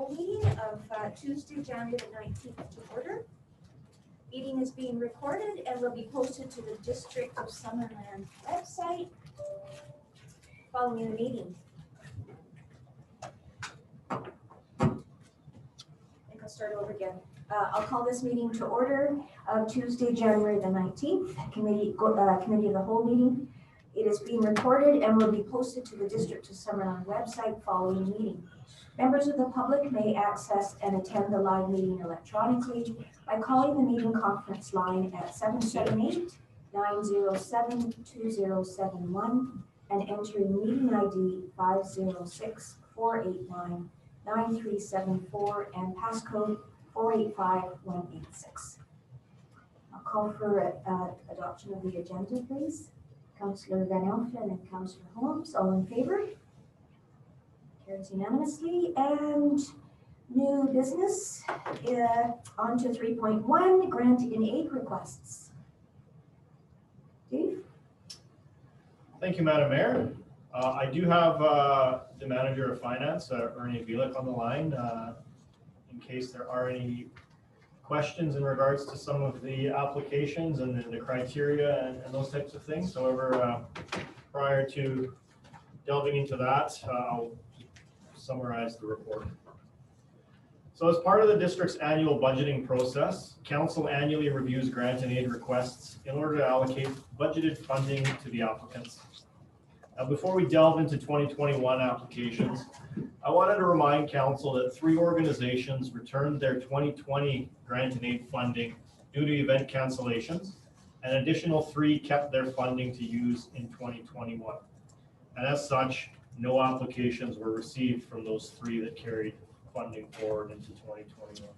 whole meeting of Tuesday, January the 19th to order. Meeting is being recorded and will be posted to the District of Summerland website following the meeting. I think I'll start over again. I'll call this meeting to order of Tuesday, January the 19th, committee of the whole meeting. It is being recorded and will be posted to the District of Summerland website following the meeting. Members of the public may access and attend the live meeting electronically by calling the meeting conference line at 778-907-2071 and entering meeting ID 506-489-9374 and passcode 485186. I'll call for adoption of the agenda, please. Councillor Van Elfen and Councillor Holmes, all in favor? Carries unanimously. And new business, on to 3.1, grant in aid requests. Dave? Thank you, Madam Mayor. I do have the Manager of Finance, Ernie Bielik, on the line in case there are any questions in regards to some of the applications and the criteria and those types of things. However, prior to delving into that, I'll summarize the report. So as part of the district's annual budgeting process, council annually reviews grant and aid requests in order to allocate budgeted funding to the applicants. Before we delve into 2021 applications, I wanted to remind council that 3 organizations returned their 2020 grant and aid funding due to event cancellations. An additional 3 kept their funding to use in 2021. And as such, no applications were received from those 3 that carried funding forward into 2021.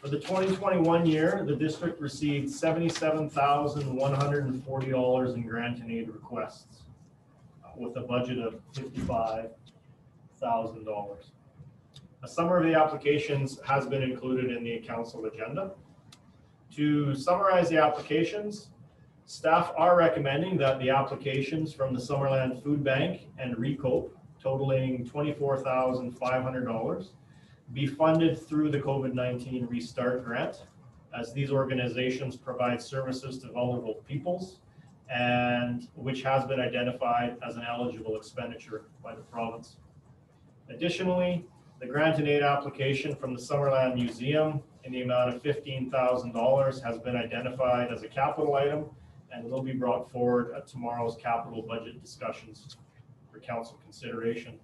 For the 2021 year, the district received $77,140 in grant and aid requests with a budget of $55,000. A summary of the applications has been included in the council agenda. To summarize the applications, staff are recommending that the applications from the Summerland Food Bank and RECOPE, totaling $24,500, be funded through the COVID-19 Restart Grant, as these organizations provide services to vulnerable peoples and which has been identified as an eligible expenditure by the province. Additionally, the grant and aid application from the Summerland Museum in the amount of $15,000 has been identified as a capital item and will be brought forward at tomorrow's capital budget discussions for council consideration.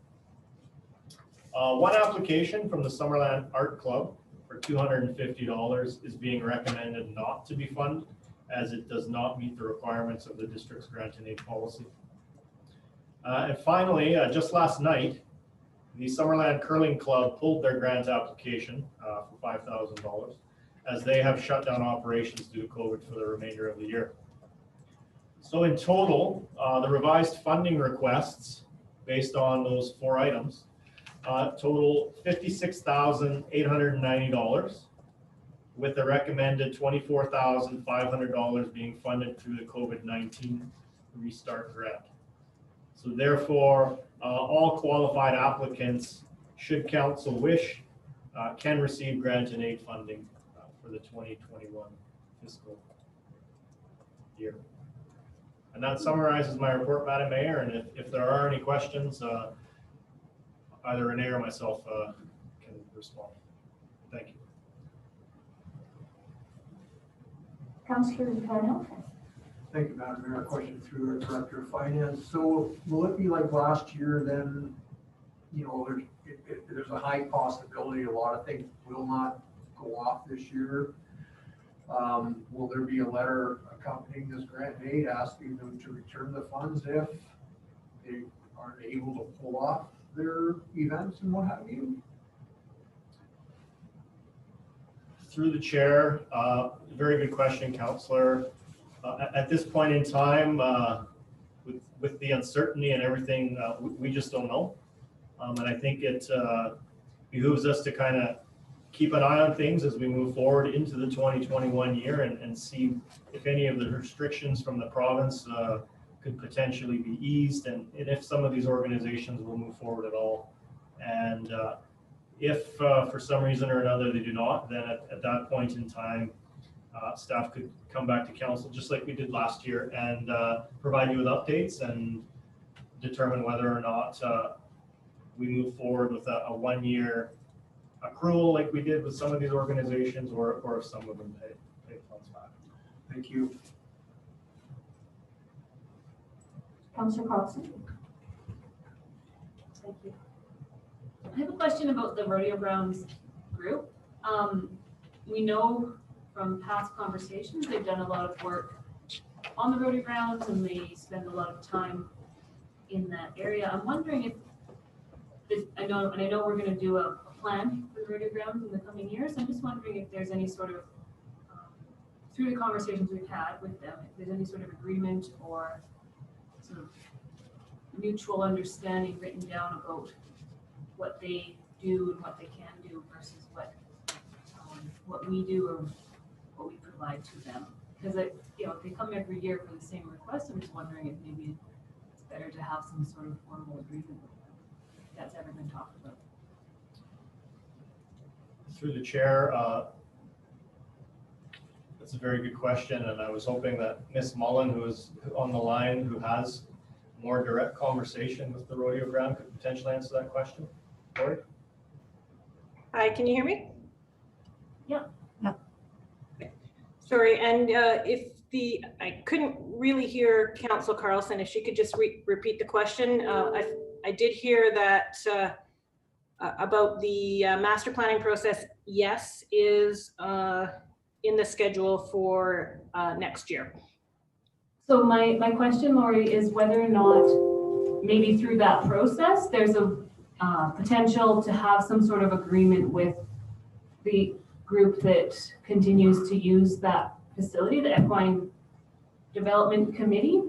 One application from the Summerland Art Club for $250 is being recommended not to be funded, as it does not meet the requirements of the district's grant and aid policy. And finally, just last night, the Summerland Curling Club pulled their grant application for $5,000, as they have shut down operations due to COVID for the remainder of the year. So in total, the revised funding requests based on those 4 items total $56,890, with a recommended $24,500 being funded through the COVID-19 Restart Grant. So therefore, all qualified applicants, should council wish, can receive grant and aid funding for the 2021 fiscal year. And that summarizes my report, Madam Mayor, and if there are any questions, either Renee or myself can respond. Thank you. Councillor Van Elfen. Thank you, Madam Mayor. A question through our Director of Finance. So will it be like last year then, you know, there's a high possibility a lot of things will not go off this year? Will there be a letter accompanying this grant and aid asking them to return the funds if they aren't able to pull off their events and what have you? Through the chair, very good question, Councillor. At this point in time, with the uncertainty and everything, we just don't know. And I think it behooves us to kind of keep an eye on things as we move forward into the 2021 year and see if any of the restrictions from the province could potentially be eased, and if some of these organizations will move forward at all. And If for some reason or another they do not, then at that point in time, staff could come back to council just like we did last year and provide you with updates and determine whether or not we move forward with a 1-year accrual like we did with some of these organizations, or if some of them pay funds back. Thank you. Councillor Carlson. Thank you. I have a question about the rodeo grounds group. We know from past conversations, they've done a lot of work on the rodeo grounds and they spend a lot of time in that area. I'm wondering if this, I know we're going to do a plan for the rodeo grounds in the coming years. I'm just wondering if there's any sort of, through the conversations we've had with them, if there's any sort of agreement or sort of mutual understanding written down about what they do and what they can do versus what we do or what we provide to them. Because if they come every year for the same request, I'm just wondering if maybe it's better to have some sort of formal agreement with them. If that's ever been talked about. Through the chair, that's a very good question, and I was hoping that Ms. Mullen, who is on the line, who has more direct conversation with the rodeo ground, could potentially answer that question. Corey? Hi, can you hear me? Yeah. No. Okay. Sorry, and I couldn't really hear Councillor Carlson. If she could just repeat the question. I did hear that about the master planning process. Yes, is in the schedule for next year. So my question, Lori, is whether or not maybe through that process, there's a potential to have some sort of agreement with the group that continues to use that facility, the Equine Development Committee.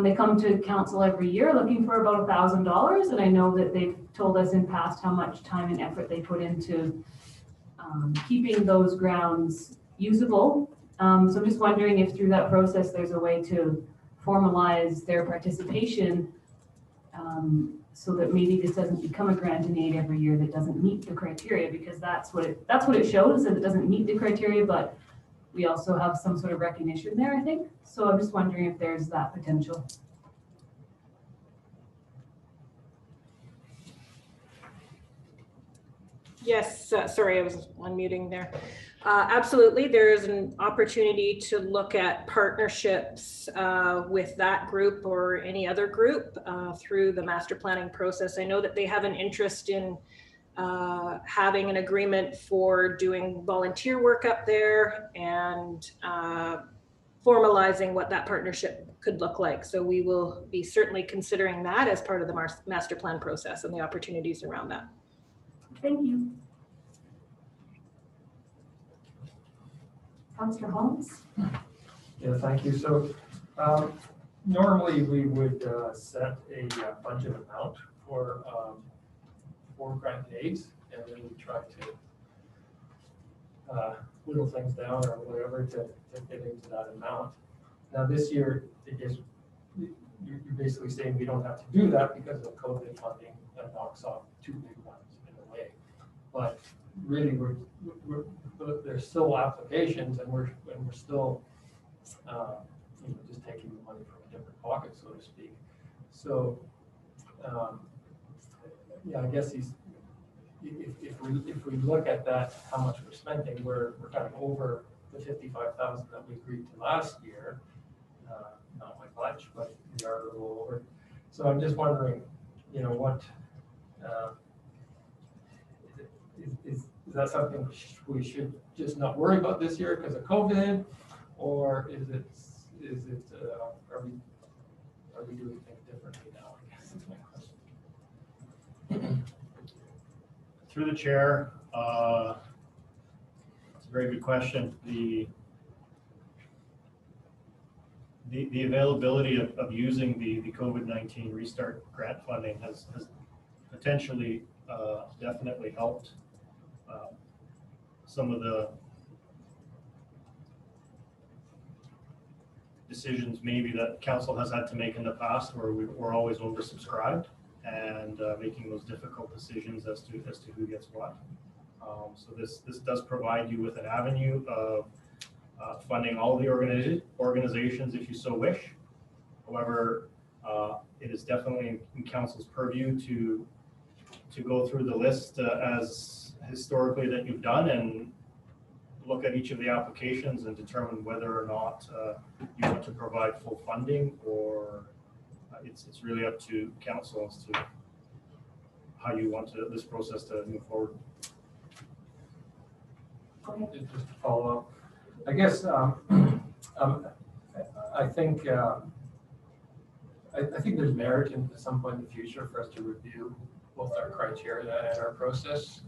They come to council every year looking for about $1,000, and I know that they've told us in past how much time and effort they put into keeping those grounds usable. So I'm just wondering if through that process there's a way to formalize their participation so that maybe this doesn't become a grant in aid every year that doesn't meet the criteria, because that's what it shows, that it doesn't meet the criteria, but we also have some sort of recognition there, I think. So I'm just wondering if there's that potential. Yes, sorry, I was unmuting there. Absolutely, there is an opportunity to look at partnerships with that group or any other group through the master planning process. I know that they have an interest in having an agreement for doing volunteer work up there and formalizing what that partnership could look like. So we will be certainly considering that as part of the master plan process and the opportunities around that. Thank you. Councillor Holmes. Yeah, thank you. So normally we would set a budget amount for grant aids, and then we try to whittle things down or whatever to get into that amount. Now this year, I guess you're basically saying we don't have to do that because of COVID funding that knocks off two big ones in a way. But really, there's still applications, and we're still just taking the money from a different pocket, so to speak. So yeah, I guess if we look at that, how much we're spending, we're kind of over the 55,000 that we agreed to last year. Not by much, but we are a little over. So I'm just wondering, what is that something we should just not worry about this year because of COVID, or is it are we doing things differently now? I guess is my question. Through the chair, it's a very good question. The availability of using the COVID-19 Restart grant funding has potentially definitely helped some of the decisions maybe that council has had to make in the past where we're always oversubscribed. and making those difficult decisions as to who gets what. So this does provide you with an avenue of funding all the organizations if you so wish. However, it is definitely in council's purview to go through the list as historically that you've done and look at each of the applications and determine whether or not you want to provide full funding, or it's really up to council as to how you want this process to move forward. Go ahead. Just to follow up, I guess I think I think there's merit in at some point in the future for us to review both our criteria and our process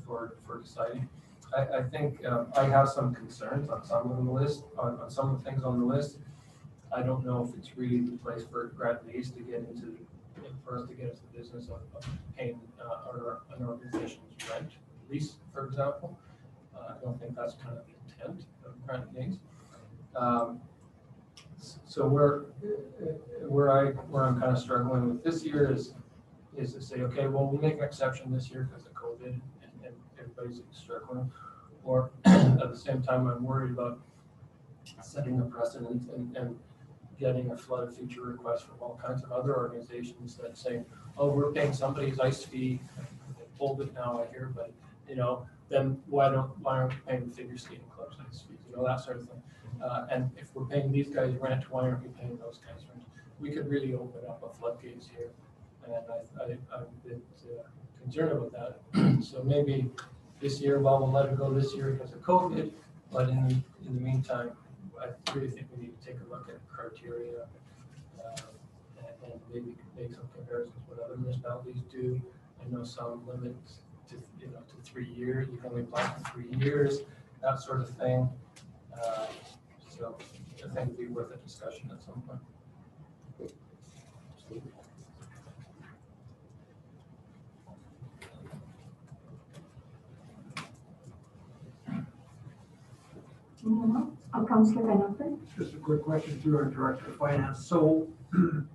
for deciding. I think I have some concerns on some of the list, on some of the things on the list. I don't know if it's really the place for grant maze to get into, for us to get into the business of paying an organization's rent lease, for example. I don't think that's kind of the intent of grant maze. So where I'm kind of struggling with this year is to say, okay, well, we'll make an exception this year because of COVID and everybody's struggling. Or at the same time, I'm worried about setting a precedent and getting a flood of future requests from all kinds of other organizations that say, oh, we're paying somebody's ice fee. They pulled it now, I hear, but then why aren't we paying the figure skating club's ice fees? That sort of thing. And if we're paying these guys rent, why aren't we paying those guys rent? We could really open up a floodgates here, and I'm a bit concerned about that. So maybe this year, well, we'll let it go this year because of COVID, but in the meantime, I really think we need to take a look at criteria and maybe make some comparisons with other municipalities do. I know some limits to 3 years. You can only apply for 3 years, that sort of thing. So I think it'd be worth a discussion at some point. Anyone else? Councillor Van Oppen? Just a quick question through our Director of Finance. So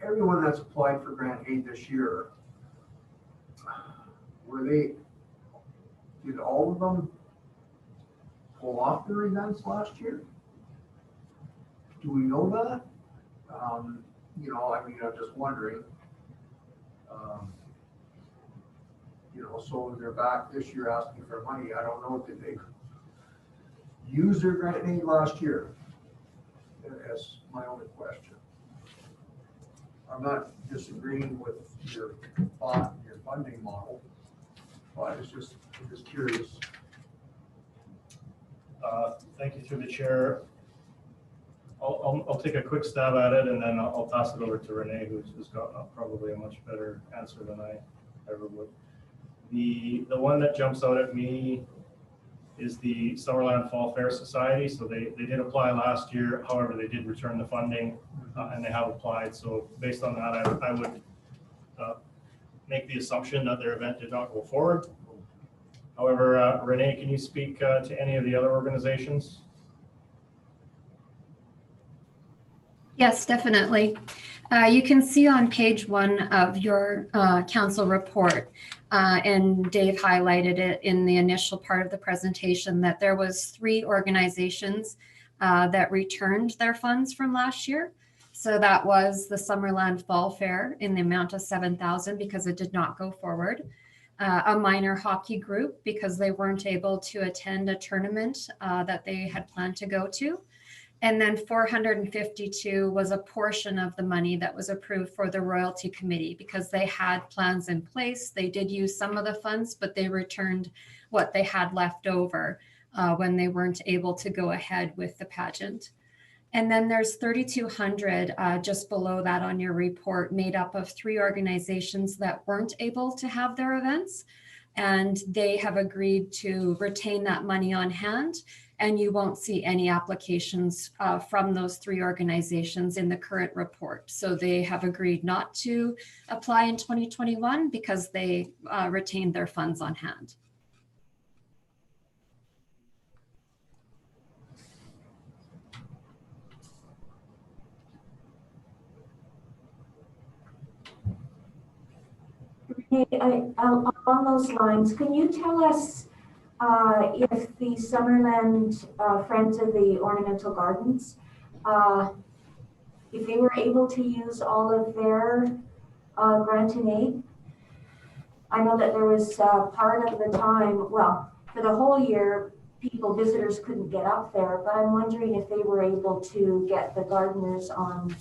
everyone that's applied for grant aid this year, did all of them pull off their events last year? Do we know that? I'm just wondering. So they're back this year asking for money. I don't know, did they use their grant aid last year? That's my only question. I'm not disagreeing with your thought, your funding model, but I'm just curious. Thank you through the chair. I'll take a quick stab at it, and then I'll pass it over to Renee, who's got probably a much better answer than I ever would. The one that jumps out at me is the Summerland Fall Fair Society. So they did apply last year. However, they did return the funding and they have applied. So based on that, I would make the assumption that their event did not go forward. However, Renee, can you speak to any of the other organizations? Yes, definitely. You can see on page 1 of your council report, and Dave highlighted it in the initial part of the presentation, that there was 3 organizations that returned their funds from last year. So that was the Summerland Fall Fair in the amount of $7,000 because it did not go forward. A minor hockey group because they weren't able to attend a tournament that they had planned to go to. And then 452 was a portion of the money that was approved for the royalty committee because they had plans in place. They did use some of the funds, but they returned what they had left over when they weren't able to go ahead with the pageant. And then there's 3,200 just below that on your report, made up of 3 organizations that weren't able to have their events. And they have agreed to retain that money on hand. And you won't see any applications from those 3 organizations in the current report. So they have agreed not to apply in 2021 because they retained their funds on hand. Hey, along those lines, can you tell us if the Summerland Friends of the Ornamental Gardens, if they were able to use all of their grant and aid? I know that there was part of the time, well, for the whole year, visitors couldn't get up there, but I'm wondering if they were able to get the gardeners on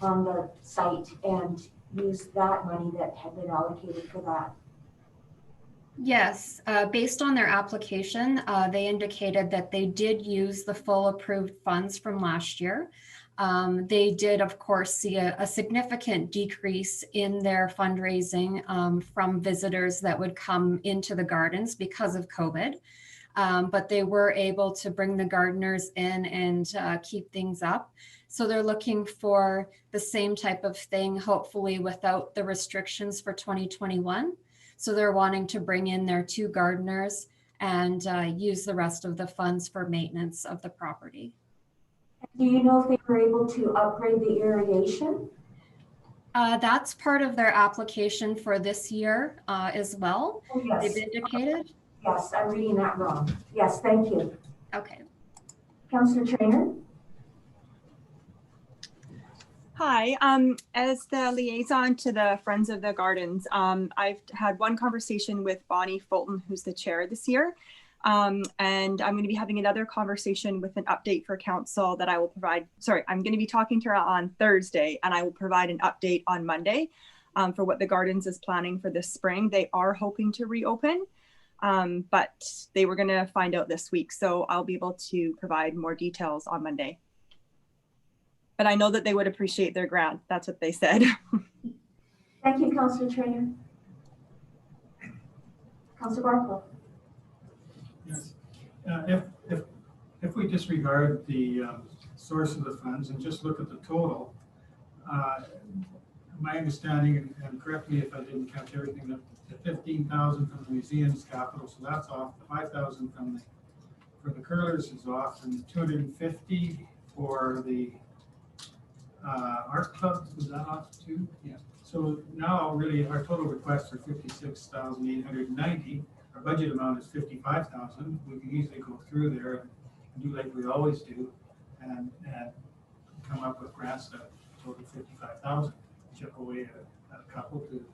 the site and use that money that had been allocated for that. Yes, based on their application, they indicated that they did use the full approved funds from last year. They did, of course, see a significant decrease in their fundraising from visitors that would come into the gardens because of COVID. But they were able to bring the gardeners in and keep things up. So they're looking for the same type of thing, hopefully without the restrictions for 2021. So they're wanting to bring in their 2 gardeners and use the rest of the funds for maintenance of the property. Do you know if they were able to upgrade the irrigation? That's part of their application for this year as well. Oh, yes. They've indicated. Yes, I'm reading that wrong. Yes, thank you. Okay. Councillor Trainer? Hi, as the liaison to the Friends of the Gardens, I've had one conversation with Bonnie Fulton, who's the chair this year. And I'm going to be having another conversation with an update for council that I will provide. Sorry, I'm going to be talking to her on Thursday, and I will provide an update on Monday for what the Gardens is planning for this spring. They are hoping to reopen, but they were going to find out this week. So I'll be able to provide more details on Monday. But I know that they would appreciate their grant. That's what they said. Thank you, Councillor Trainer. Councillor Barkle? Yes. If we disregard the source of the funds and just look at the total, my understanding, and correct me if I didn't catch everything, that the 15,000 from the museum's capital, so that's off. The 5,000 for the curlers is off, and the 250 for the art club, was that off too? Yeah. So now really our total requests are 56,890. Our budget amount is 55,000. We can easily go through there and do like we always do and come up with grants that total 55,000. Chip away a couple to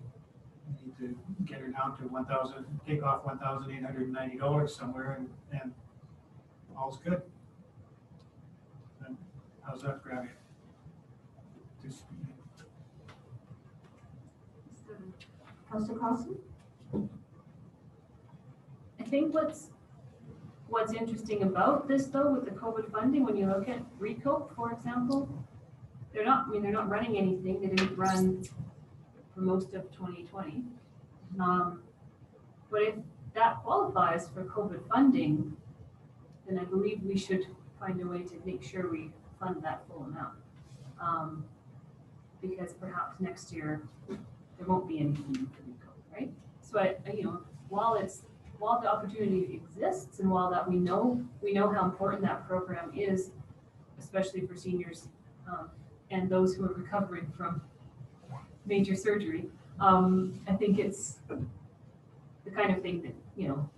need to get her down to 1,000, take off $1,890 somewhere and all's good. And how's that grab you? Councillor Carlson? I think what's interesting about this though, with the COVID funding, when you look at RECOPE, for example, they're not running anything. They didn't run for most of 2020. But if that qualifies for COVID funding, then I believe we should find a way to make sure we fund that full amount. Because perhaps next year there won't be anything for RECOPE, right? So while the opportunity exists and while that we know how important that program is, especially for seniors and those who are recovering from major surgery, I think it's the kind of thing that,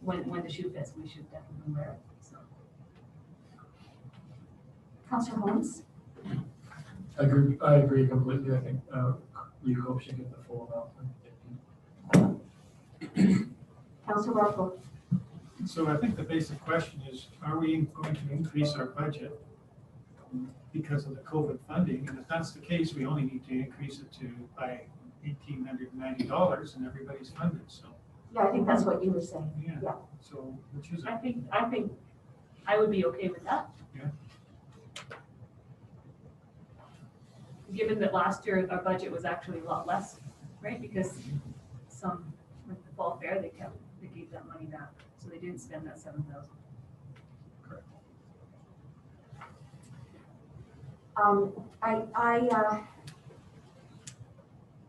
when the shoe fits, we should definitely wear it. So. Councillor Holmes? I agree completely. I think RECOPE should get the full amount. Councillor Barkle? So I think the basic question is, are we going to increase our budget because of the COVID funding? And if that's the case, we only need to increase it by $1,890 and everybody's funded. So Yeah, I think that's what you were saying. yeah. So which is it? I think I would be okay with that. Yeah. Given that last year our budget was actually a lot less, right? Because with the fall fair, they gave that money back, so they didn't spend that 7,000. Correct.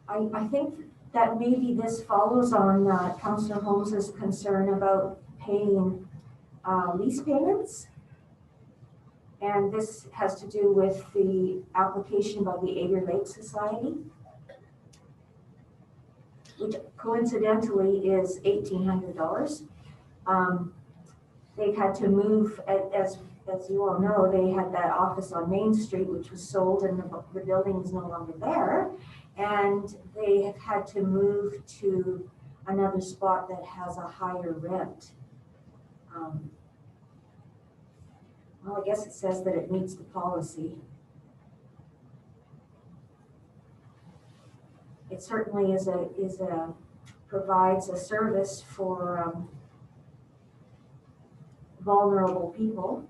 I think that maybe this follows on Councillor Holmes's concern about paying lease payments. And this has to do with the application by the Ager Lake Society. which coincidentally is $1,800. They've had to move, as you all know, they had that office on Main Street, which was sold, and the building is no longer there. And they have had to move to another spot that has a higher rent. Well, I guess it says that it meets the policy. It certainly provides a service for vulnerable people,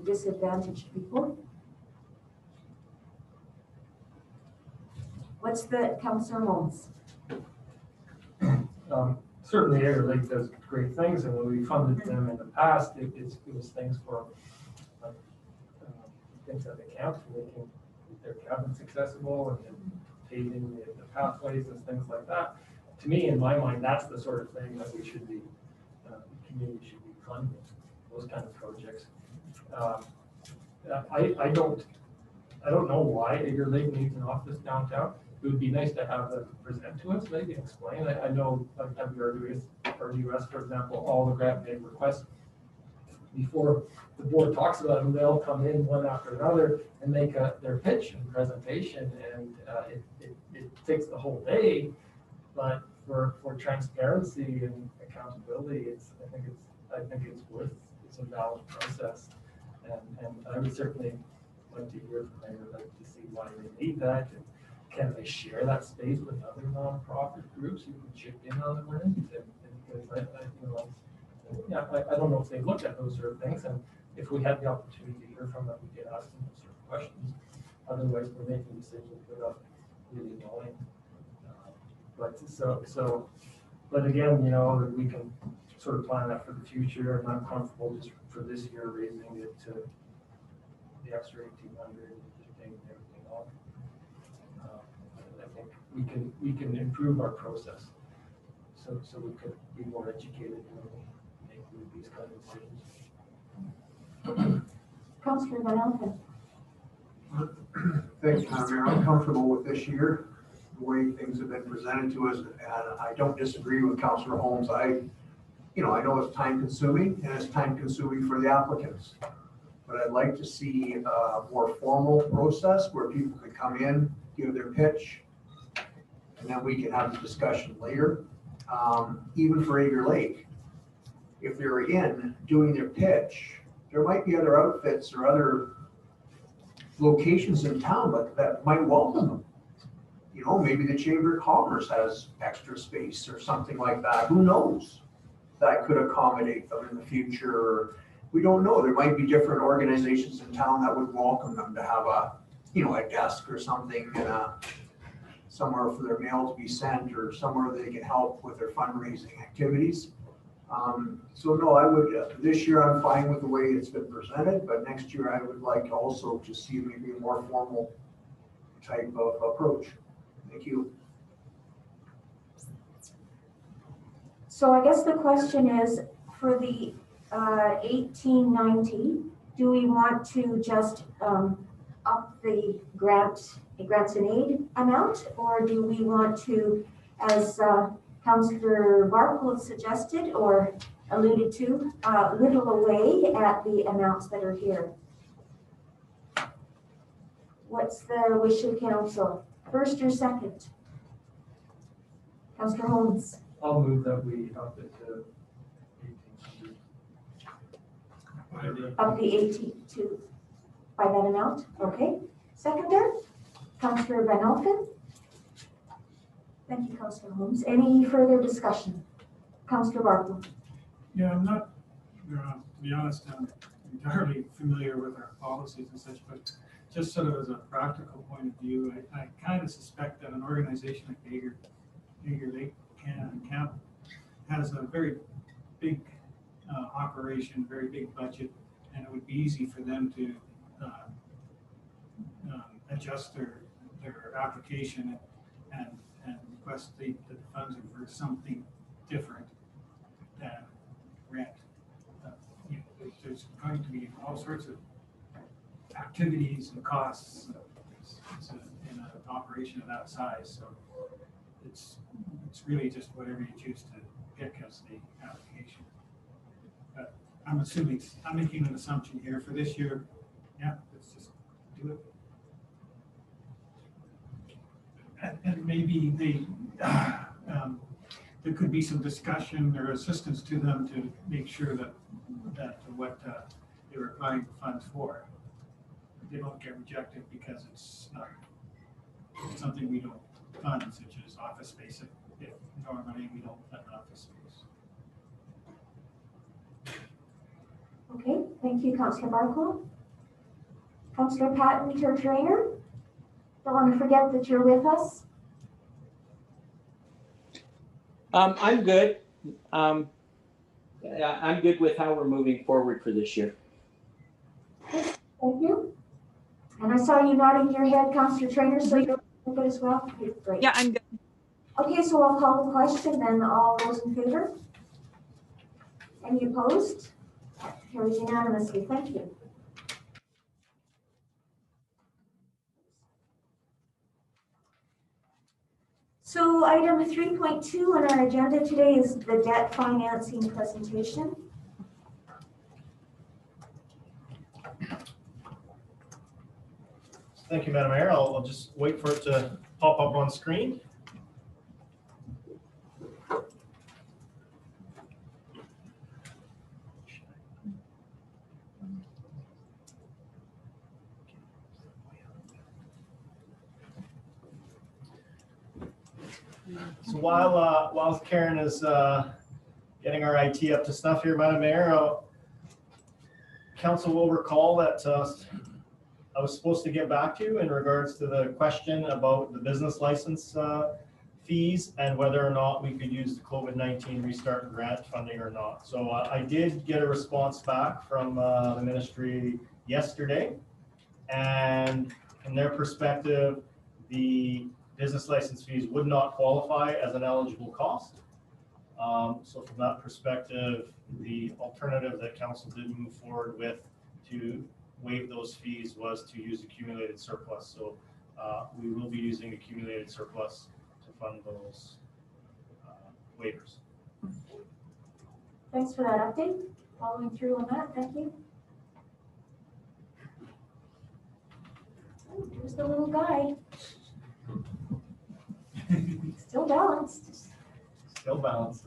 disadvantaged people. What's the, Councillor Holmes? Certainly Air Lake does great things, and when we funded them in the past, it was things for like, things at the camp, making their cabins accessible and paving the pathways and things like that. To me, in my mind, that's the sort of thing that we should be, the community should be funding, those kind of projects. I don't know why Air Lake needs an office downtown. It would be nice to have them present to us, maybe explain. I know like WRUS, for example, all the grant bid requests, before the board talks about them, they'll come in one after another and make their pitch and presentation, and it takes the whole day. But for transparency and accountability, I think it's a valid process, and I would certainly like to hear from them. I'd like to see why they need that. And can they share that space with other nonprofit groups who can chip in on the rent? And because I don't know if they look at those sort of things, and if we had the opportunity to hear from them, we could ask them those sort of questions. Otherwise, we're making decisions without really knowing. But again, we can sort of plan that for the future, and I'm comfortable just for this year raising it to the extra 1,800 and just paying everything off. I think we can improve our process, so we could be more educated when we make these kind of decisions. Councillor Van Elfen. Thanks, Mayor. I'm comfortable with this year, the way things have been presented to us, and I don't disagree with Councillor Holmes. I know it's time consuming, and it's time consuming for the applicants. But I'd like to see a more formal process where people can come in, give their pitch, and then we can have a discussion later. Even for Ager Lake, if they're in doing their pitch, there might be other outfits or other locations in town that might welcome them. Maybe the Chamber of Commerce has extra space or something like that. Who knows? That could accommodate them in the future. We don't know. There might be different organizations in town that would welcome them to have a desk or something and somewhere for their mail to be sent, or somewhere they can help with their fundraising activities. So no, I would, this year I'm fine with the way it's been presented, but next year I would like also to see maybe a more formal type of approach. Thank you. So I guess the question is, for the 1890, do we want to just up the grants and aid amount, or do we want to, as Councillor Barkle suggested or alluded to, whittle away at the amounts that are here? What's the wish of council? First or second? Councillor Holmes. I'll move that we up it to 1,800. Up the 18 to by that amount. Okay. Seconder, Councillor Van Elfen. Thank you, Councillor Holmes. Any further discussion? Councillor Barkle. Yeah, I'm not, to be honest, I'm entirely familiar with our policies and such, but just sort of as a practical point of view, I kind of suspect that an organization like Ager Lake Camp has a very big operation, very big budget, and it would be easy for them to adjust their application and request that the funds are for something different than rent. There's going to be all sorts of activities and costs in an operation of that size, so it's it's really just whatever you choose to pick as the application. But I'm assuming, I'm making an assumption here for this year. Yeah, let's just do it. And maybe there could be some discussion or assistance to them to make sure that what they were applying for funds for, they don't get rejected because it's not something we don't fund, such as office space. If normally we don't fund office space. Okay, thank you, Councillor Barclough. Councillor Patton Trainer, don't want to forget that you're with us. I'm good. Yeah, I'm good with how we're moving forward for this year. Thank you. And I saw you nodding your head, Councillor Trainer, so you're good as well? Okay, great. Yeah, I'm good. Okay, so I'll call the question, then all those in favor? Any opposed? Carries unanimously, thank you. So item 3.2 on our agenda today is the debt financing presentation. Thank you, Madam Mayor. I'll just wait for it to pop up on screen. So while Karen is getting our IT up to snuff here, Madam Mayor, Council will recall that I was supposed to get back to you in regards to the question about the business license fees and whether or not we could use the COVID-19 Restart grant funding or not. So I did get a response back from the ministry yesterday, and from their perspective, the business license fees would not qualify as an eligible cost. So from that perspective, the alternative that council did move forward with to waive those fees was to use accumulated surplus. So we will be using accumulated surplus to fund those waivers. Thanks for that update. Following through on that, thank you. Oh, there's the little guy. Still balanced. Still balanced.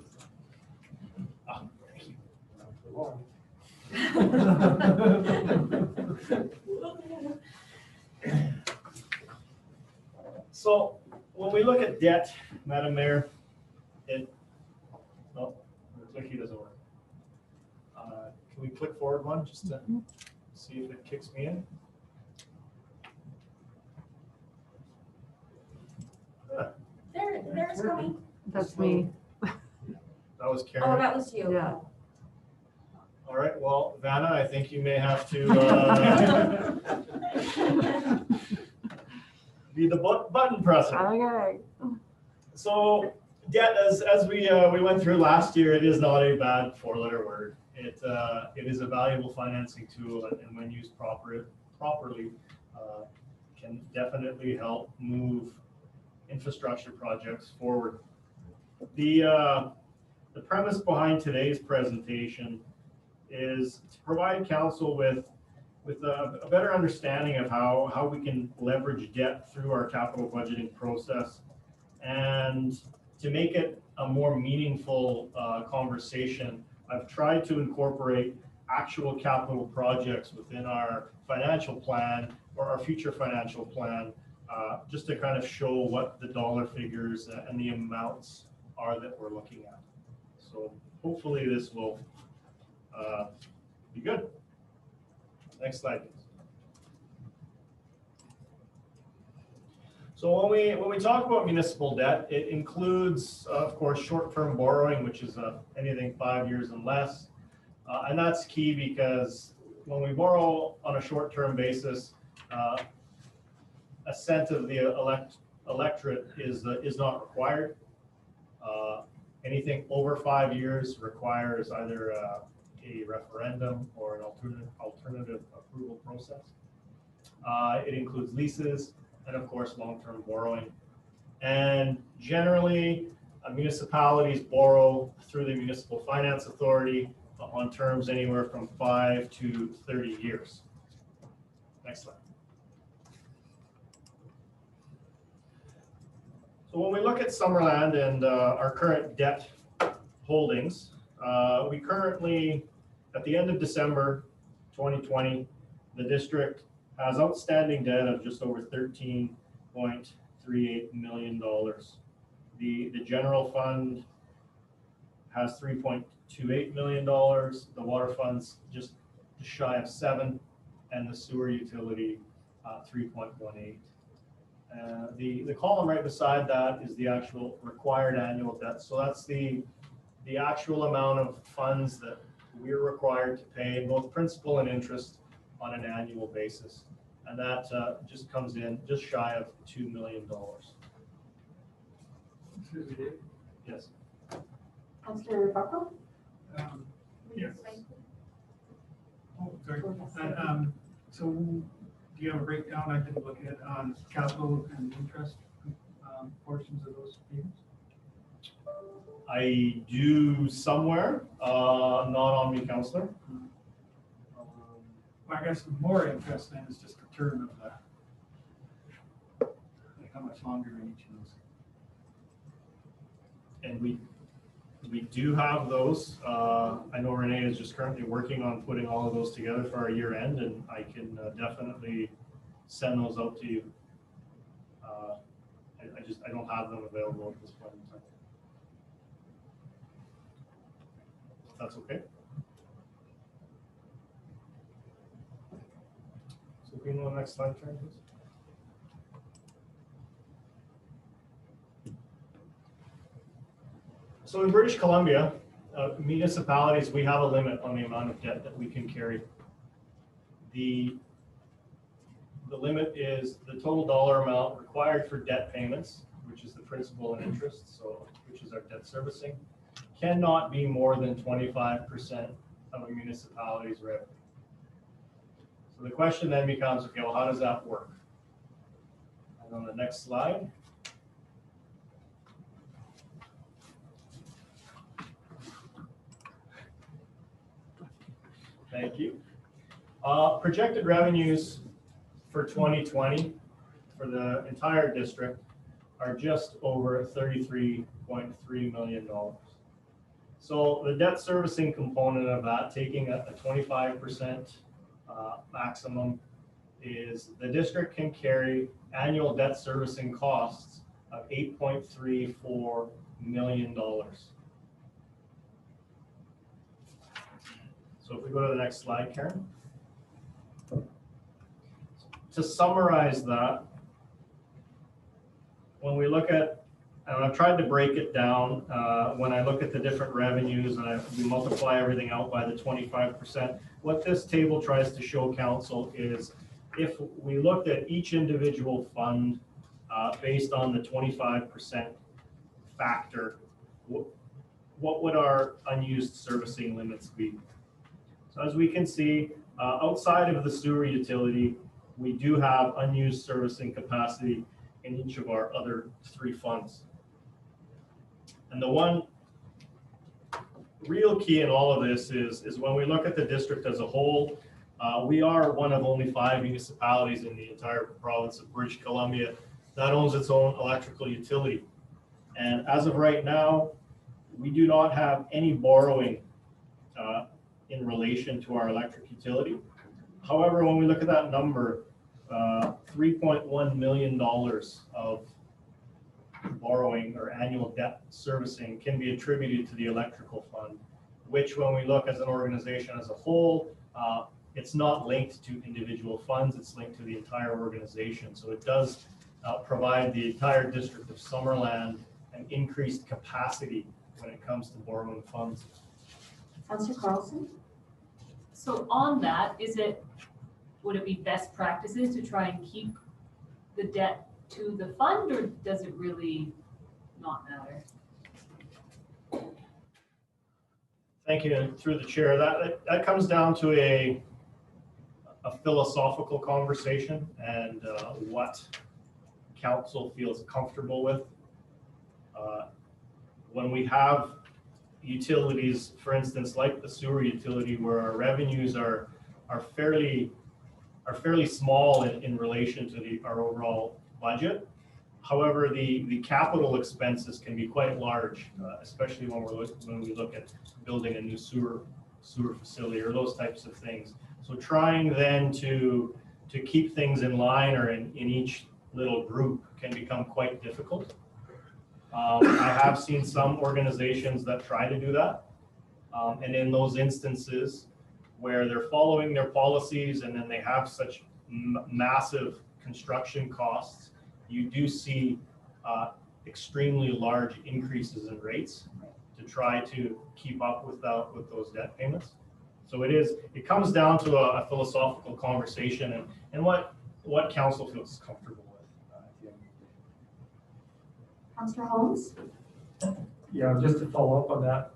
Ah, thank you. So when we look at debt, Madam Mayor, the clicky doesn't work. Can we click forward one just to see if it kicks me in? There it's coming. That's me. That was Karen. Oh, that was you. Yeah. All right, well, Vanna, I think you may have to be the button presser. Okay. So debt, as we went through last year, it is not a bad four-letter word. It is a valuable financing tool, and when used properly, can definitely help move infrastructure projects forward. The premise behind today's presentation is to provide council with a better understanding of how we can leverage debt through our capital budgeting process, and to make it a more meaningful conversation. I've tried to incorporate actual capital projects within our financial plan or our future financial plan, just to kind of show what the dollar figures and the amounts are that we're looking at. So hopefully this will be good. Next slide, please. So when we talk about municipal debt, it includes, of course, short-term borrowing, which is anything 5 years and less. And that's key because when we borrow on a short-term basis, assent of the electorate is not required. Anything over 5 years requires either a referendum or an alternative approval process. It includes leases and, of course, long-term borrowing. And generally, Municipalities borrow through the Municipal Finance Authority on terms anywhere from 5 to 30 years. Next slide. So when we look at Summerland and our current debt holdings, we currently, at the end of December 2020, the district has outstanding debt of just over $13.38 million. The general fund has $3.28 million. The water fund's just shy of 7, and the sewer utility 3.18. The column right beside that is the actual required annual debt. So that's the actual amount of funds that we're required to pay, both principal and interest, on an annual basis. And that just comes in just shy of $2 million. Excuse me, Dave. Yes. Councillor Buckle? Yes. Oh, sorry. So do you have a breakdown I can look at on capital and interest portions of those payments? I do somewhere, not on me, Councillor. Well, I guess more interest then is just the term of that. Like how much longer in each of those? And we do have those. I know Renee is just currently working on putting all of those together for our year end, and I can definitely send those out to you. I don't have them available at this point in time. If that's okay. So can you go to the next slide, Karen, please? So in British Columbia, municipalities, we have a limit on the amount of debt that we can carry. The limit is the total dollar amount required for debt payments, which is the principal and interest, so which is our debt servicing, cannot be more than 25% of a municipality's revenue. So the question then becomes, okay, well, how does that work? And on the next slide. Thank you. Projected revenues for 2020 for the entire district are just over $33.3 million. So the debt servicing component of that, taking a 25% maximum, is the district can carry annual debt servicing costs of $8.34 million. So if we go to the next slide, Karen. To summarize that, when we look at, and I've tried to break it down, when I look at the different revenues and we multiply everything out by the 25%, what this table tries to show council is if we looked at each individual fund based on the 25% factor, what would our unused servicing limits be? So as we can see, outside of the sewer utility, we do have unused servicing capacity in each of our other 3 funds. And the one real key in all of this is when we look at the district as a whole, we are one of only 5 municipalities in the entire province of British Columbia that owns its own electrical utility. And as of right now, we do not have any borrowing in relation to our electric utility. However, when we look at that number, $3.1 million of borrowing or annual debt servicing can be attributed to the electrical fund, which when we look as an organization as a whole, it's not linked to individual funds, it's linked to the entire organization. So it does provide the entire district of Summerland an increased capacity when it comes to borrowing funds. Councillor Carlson? So on that, would it be best practices to try and keep the debt to the fund, or does it really not matter? Thank you. And through the chair, that comes down to a philosophical conversation and what council feels comfortable with. when we have utilities, for instance, like the sewer utility, where our revenues are fairly small in relation to our overall budget. However, the capital expenses can be quite large, especially when we look at building a new sewer facility or those types of things. So trying then to keep things in line or in each little group can become quite difficult. I have seen some organizations that try to do that. And in those instances where they're following their policies and then they have such massive construction costs, you do see extremely large increases in rates to try to keep up with those debt payments. So it comes down to a philosophical conversation and what council feels comfortable with. Councillor Holmes? Yeah, just to follow up on that,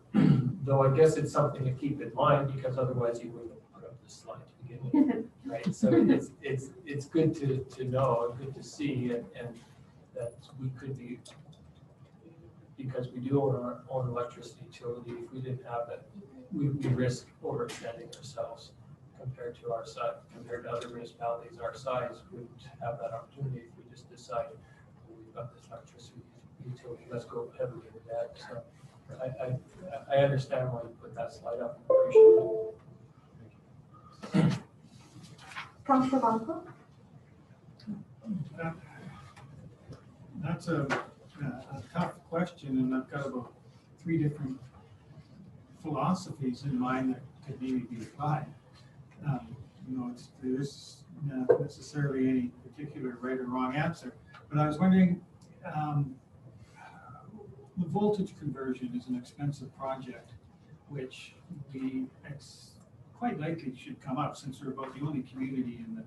though I guess it's something to keep in mind because otherwise you wouldn't have put up this slide to begin with, right? So it's good to know, good to see, and that we could be, because we do own our own electricity utility, if we didn't have that, we risk overextending ourselves compared to our size, compared to other municipalities our size wouldn't have that opportunity if we just decide we've got this electricity utility, let's go heavily into that. So I understand why you put that slide up. Appreciate it. Councillor Blanco? That's a tough question, and I've got about 3 different philosophies in mind that could maybe be applied. There's not necessarily any particular right or wrong answer, but I was wondering, the voltage conversion is an expensive project, which we quite likely should come up since we're about the only community in the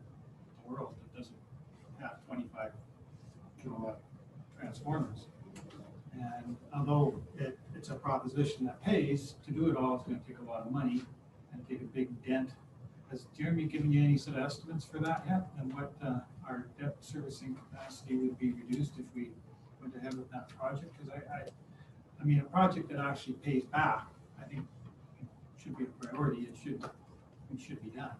world that doesn't have 25 kilowatt transformers. And although it's a proposition that pays, to do it all is going to take a lot of money and take a big dent. Has Jeremy given you any sort of estimates for that yet? And what our debt servicing capacity would be reduced if we went ahead with that project? Because I mean, a project that actually pays back, I think should be a priority. It should be done.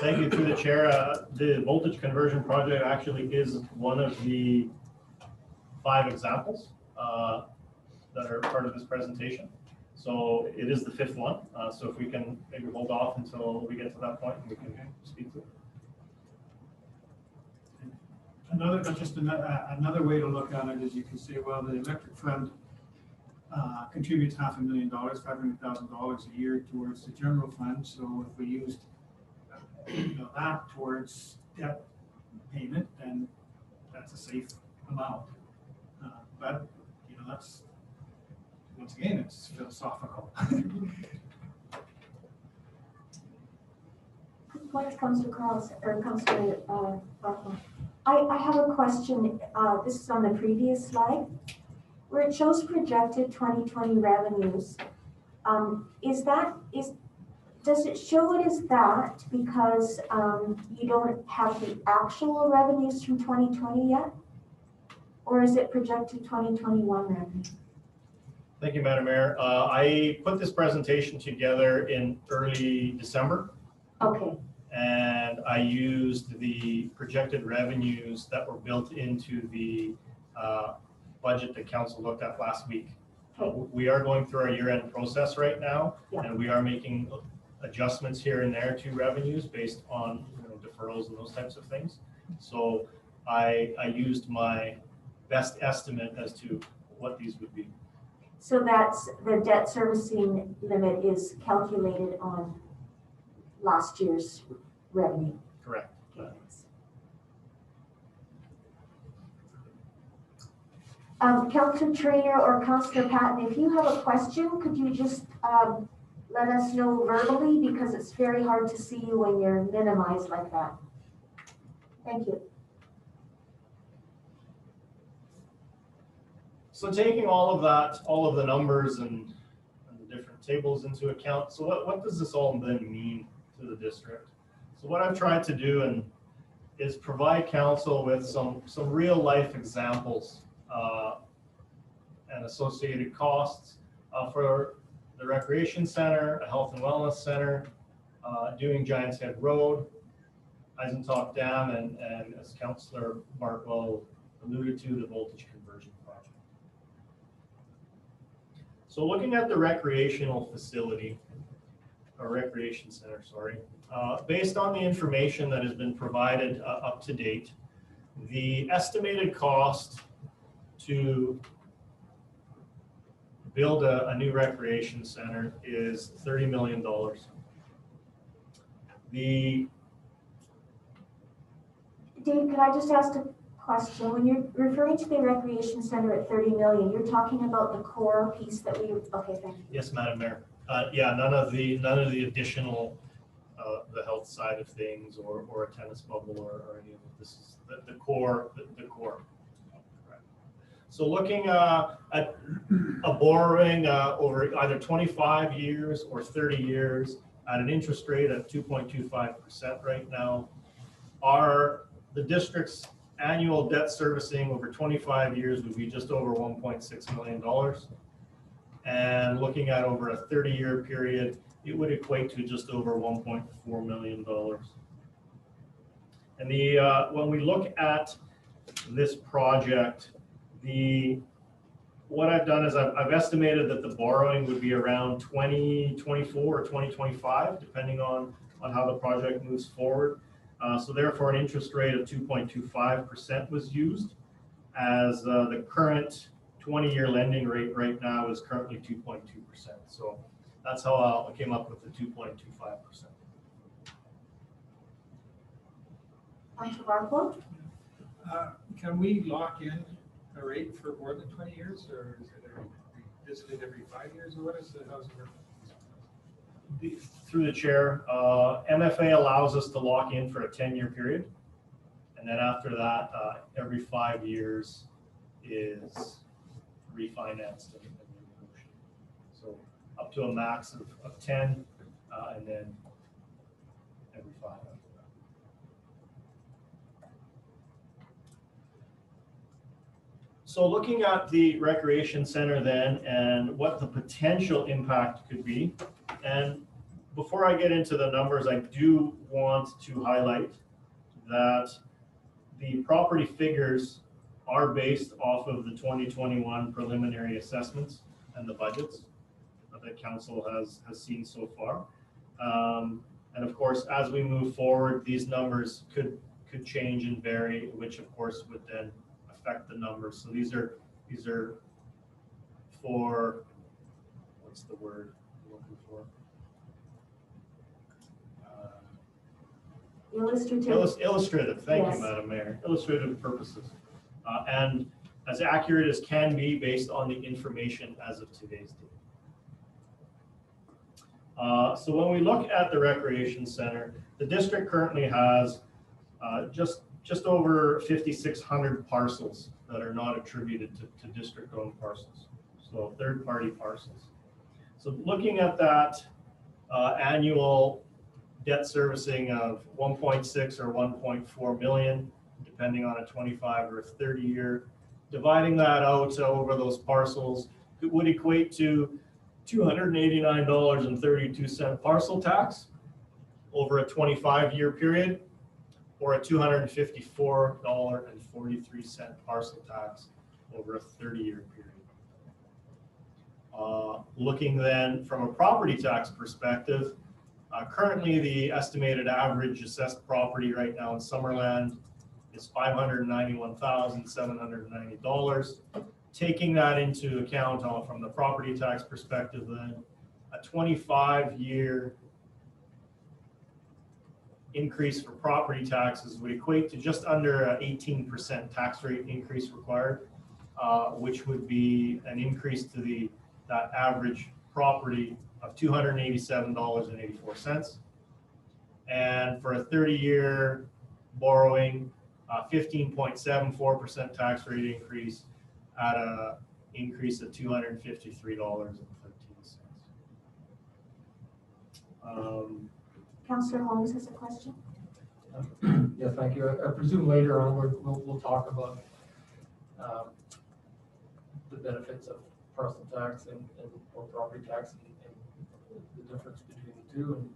Thank you. Through the chair, the voltage conversion project actually is one of the 5 examples that are part of this presentation. So it is the 5th one. So if we can maybe hold off until we get to that point, we can speak to it. Another way to look at it is you can say, well, the electric fund contributes $500,000, $500,000 a year towards the general fund. So if we used that towards debt payment, then that's a safe amount. But that's, once again, it's philosophical. What comes across, or comes to I have a question. This is on the previous slide where it shows projected 2020 revenues. Does it show it as that because you don't have the actual revenues from 2020 yet? Or is it projected 2021 revenue? Thank you, Madam Mayor. I put this presentation together in early December. Okay. And I used the projected revenues that were built into the budget that council looked at last week. We are going through our year-end process right now, and we are making adjustments here and there to revenues based on deferrals and those types of things. So I used my best estimate as to what these would be. So that's the debt servicing limit is calculated on last year's revenue. Correct. Okay, Councillor Trainer or Councillor Patton, if you have a question, could you just let us know verbally, because it's very hard to see you when you're minimized like that. Thank you. So taking all of that, all of the numbers and the different tables into account, so what does this all then mean to the district? So what I've tried to do is provide council with some real life examples and associated costs for the recreation center, a health and wellness center, doing Giants Head Road, Eisentalk Dam, and as Councillor Markwell alluded to, the voltage conversion project. So looking at the recreational facility, or recreation center, sorry, based on the information that has been provided up to date, the estimated cost to build a new recreation center is $30 million. Dave, could I just ask a question? When you're referring to the recreation center at 30 million, you're talking about the core piece that we, okay, thank you. Yes, Madam Mayor. Yeah, none of the additional, the health side of things or a tennis bubble or any of it. This is the core, the core. So looking at a borrowing over either 25 years or 30 years at an interest rate of 2.25% right now, the district's annual debt servicing over 25 years would be just over $1.6 million. And looking at over a 30-year period, it would equate to just over $1.4 million. And when we look at this project, what I've done is I've estimated that the borrowing would be around 2024 or 2025, depending on how the project moves forward. So therefore, an interest rate of 2.25% was used, as the current 20-year lending rate right now is currently 2.2%. So that's how I came up with the 2.25%. Councillor Barco? Can we lock in a rate for more than 20 years, or is it visited every 5 years, or what is the, how's it work? Through the chair, MFA allows us to lock in for a 10-year period. And then after that, every 5 years is refinanced. So up to a max of 10, and then every 5 after that. So looking at the recreation center then and what the potential impact could be, and before I get into the numbers, I do want to highlight that the property figures are based off of the 2021 preliminary assessments and the budgets that council has seen so far. And of course, as we move forward, these numbers could change and vary, which of course would then affect the numbers. So these are for, what's the word I'm looking for? Illustrative, thank you, Madam Mayor. Illustrative purposes. And as accurate as can be based on the information as of today's date. So when we look at the recreation center, the district currently has just over 5,600 parcels that are not attributed to district-owned parcels, so third-party parcels. So looking at that annual debt servicing of 1.6 or 1.4 million, depending on a 25 or a 30 year, dividing that out over those parcels, it would equate to $289.32 parcel tax over a 25-year period, or a $254.43 parcel tax over a 30-year period. Looking then from a property tax perspective, currently the estimated average assessed property right now in Summerland is $591,790. Taking that into account from the property tax perspective, then a 25-year increase for property taxes would equate to just under an 18% tax rate increase required, which would be an increase to that average property of $287.84. And for a 30-year borrowing, 15.74% tax rate increase at an increase of $253.13. Councillor Holmes has a question. Yeah, thank you. I presume later on we'll talk about the benefits of parcel tax and or property tax and the difference between the two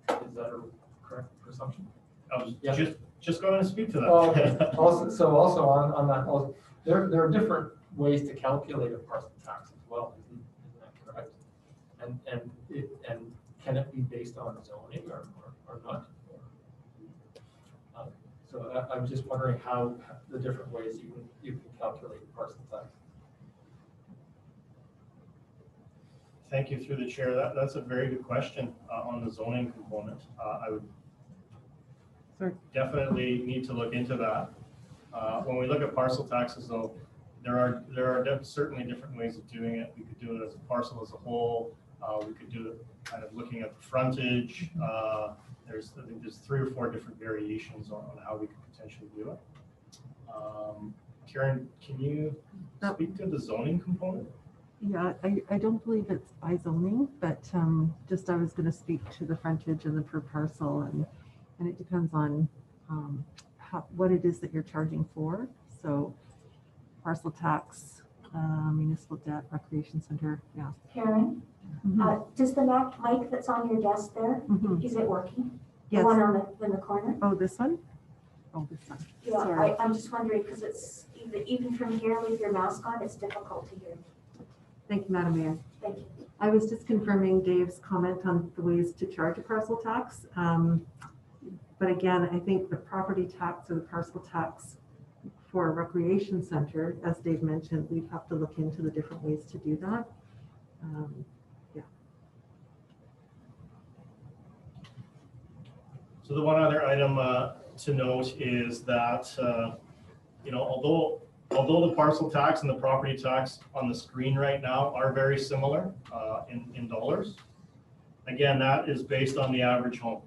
is that a correct presumption? I was Yeah. just going to speak to that. Oh, okay. Also on that, also, there are different ways to calculate a parcel tax as well, isn't that correct? And can it be based on zoning or not? So I'm just wondering how the different ways you can calculate parcel tax. Thank you through the chair. That's a very good question on the zoning component. I would definitely need to look into that. When we look at parcel taxes, though, there are certainly different ways of doing it. We could do it as a parcel as a whole. We could do it kind of looking at the frontage. I think there's 3 or 4 different variations on how we could potentially do it. Karen, can you speak to the zoning component? Yeah, I don't believe it's by zoning, but just I was going to speak to the frontage and the per parcel, and it depends on what it is that you're charging for. So parcel tax, municipal debt, recreation center, yeah. Karen, does the mic that's on your desk there, is it working? Yes. The one in the corner? Oh, this one? Oh, this one. Yeah, Sorry. I'm just wondering, because it's, even from here with your mask on, it's difficult to hear. Thank you, Madam Mayor. Thank you. I was just confirming Dave's comment on the ways to charge a parcel tax. But again, I think the property tax or the parcel tax for a recreation center, as Dave mentioned, we'd have to look into the different ways to do that. Yeah. So the one other item to note is that, although the parcel tax and the property tax on the screen right now are very similar in dollars, again, that is based on the average home.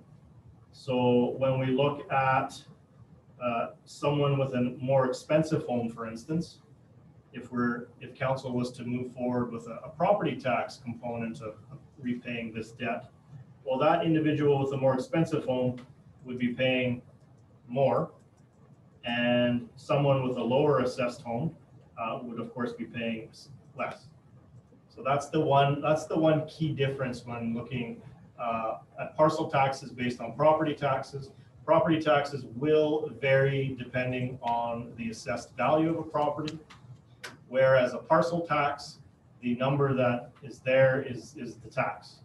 So when we look at someone with a more expensive home, for instance, if council was to move forward with a property tax component of repaying this debt, well, that individual with a more expensive home would be paying more, and someone with a lower assessed home would of course be paying less. So that's the one key difference when looking at parcel taxes based on property taxes. Property taxes will vary depending on the assessed value of a property, whereas a parcel tax, the number that is there is the tax.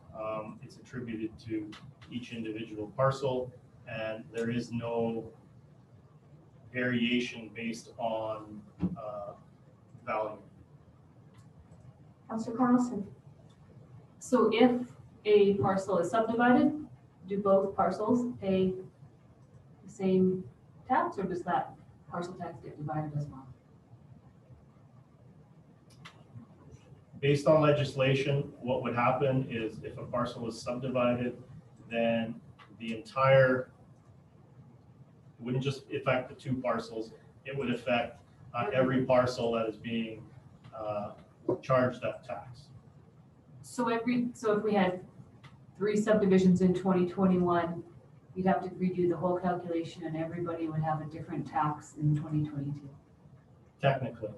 It's attributed to each individual parcel, and there is no variation based on value. Councillor Carlson. So if a parcel is subdivided, do both parcels pay the same tax, or does that parcel tax get divided as well? Based on legislation, what would happen is if a parcel is subdivided, then the entire, it wouldn't just affect the 2 parcels, it would affect every parcel that is being charged that tax. So if we had 3 subdivisions in 2021, you'd have to redo the whole calculation and everybody would have a different tax in 2022. Technically.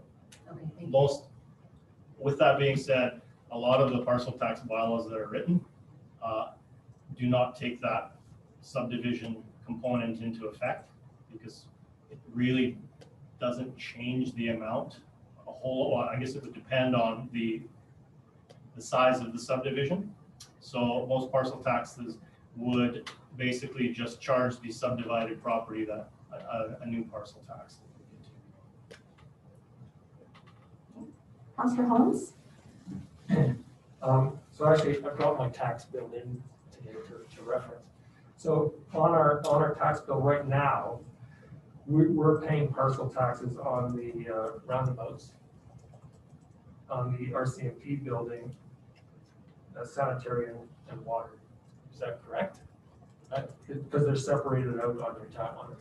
Okay, thank you. With that being said, a lot of the parcel tax bylaws that are written do not take that subdivision component into effect, because it really doesn't change the amount a whole lot. I guess it would depend on the size of the subdivision. So most parcel taxes would basically just charge the subdivided property that a new parcel tax. Councillor Holmes. So actually, I've got my tax bill in today to reference. So on our tax bill right now, we're paying parcel taxes on the roundabouts, on the RCMP building, sanitary and water. Is that correct? Because they're separated out on your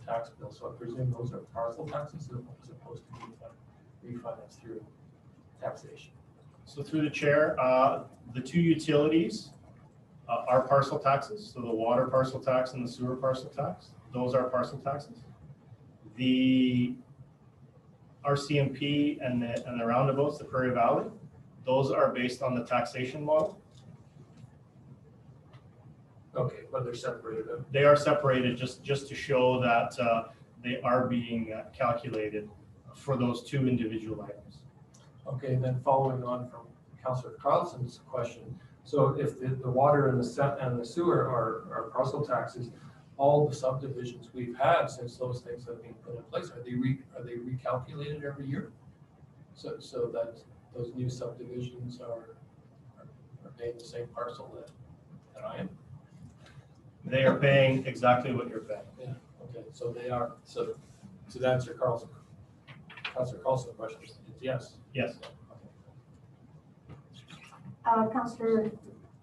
tax bill. So I presume those are parcel taxes as opposed to refinanced through taxation. So through the chair, the 2 utilities are parcel taxes. So the water parcel tax and the sewer parcel tax, those are parcel taxes. The RCMP and the roundabouts, the Prairie Valley, those are based on the taxation model. Okay, but they're separated. They are separated just to show that they are being calculated for those two individual items. Okay, then following on from Councillor Carlson's question, so if the water and the sewer are parcel taxes, all the subdivisions we've had since those things have been put in place, are they recalculated every year? So that those new subdivisions are paying the same parcel that I am? They are paying exactly what you're paying. Yeah, okay, so they are, so to answer Councillor Carlson's question, it's yes. Yes. Councillor,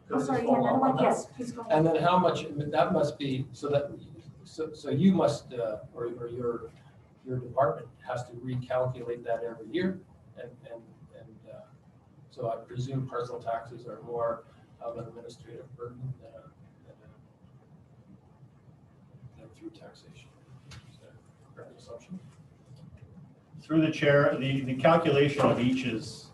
Could I sorry, just you had follow another up on one? that? Yes, please go ahead. And then how much, that must be, so you must, or your department has to recalculate that every year. And so I presume personal taxes are more of an administrative burden than through taxation. Is that a correct assumption? Through the chair, the calculation of each is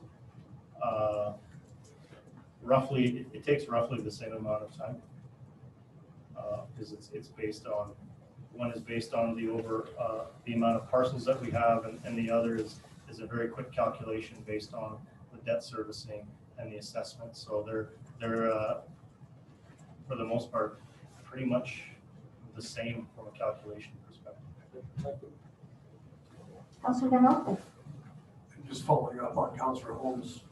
roughly, it takes roughly the same amount of time. Because it's based on, one is based on the amount of parcels that we have, and the other is a very quick calculation based on the debt servicing and the assessment. So they're for the most part pretty much the same from a calculation perspective. Councillor Daniel? Just following up on Councillor Holmes'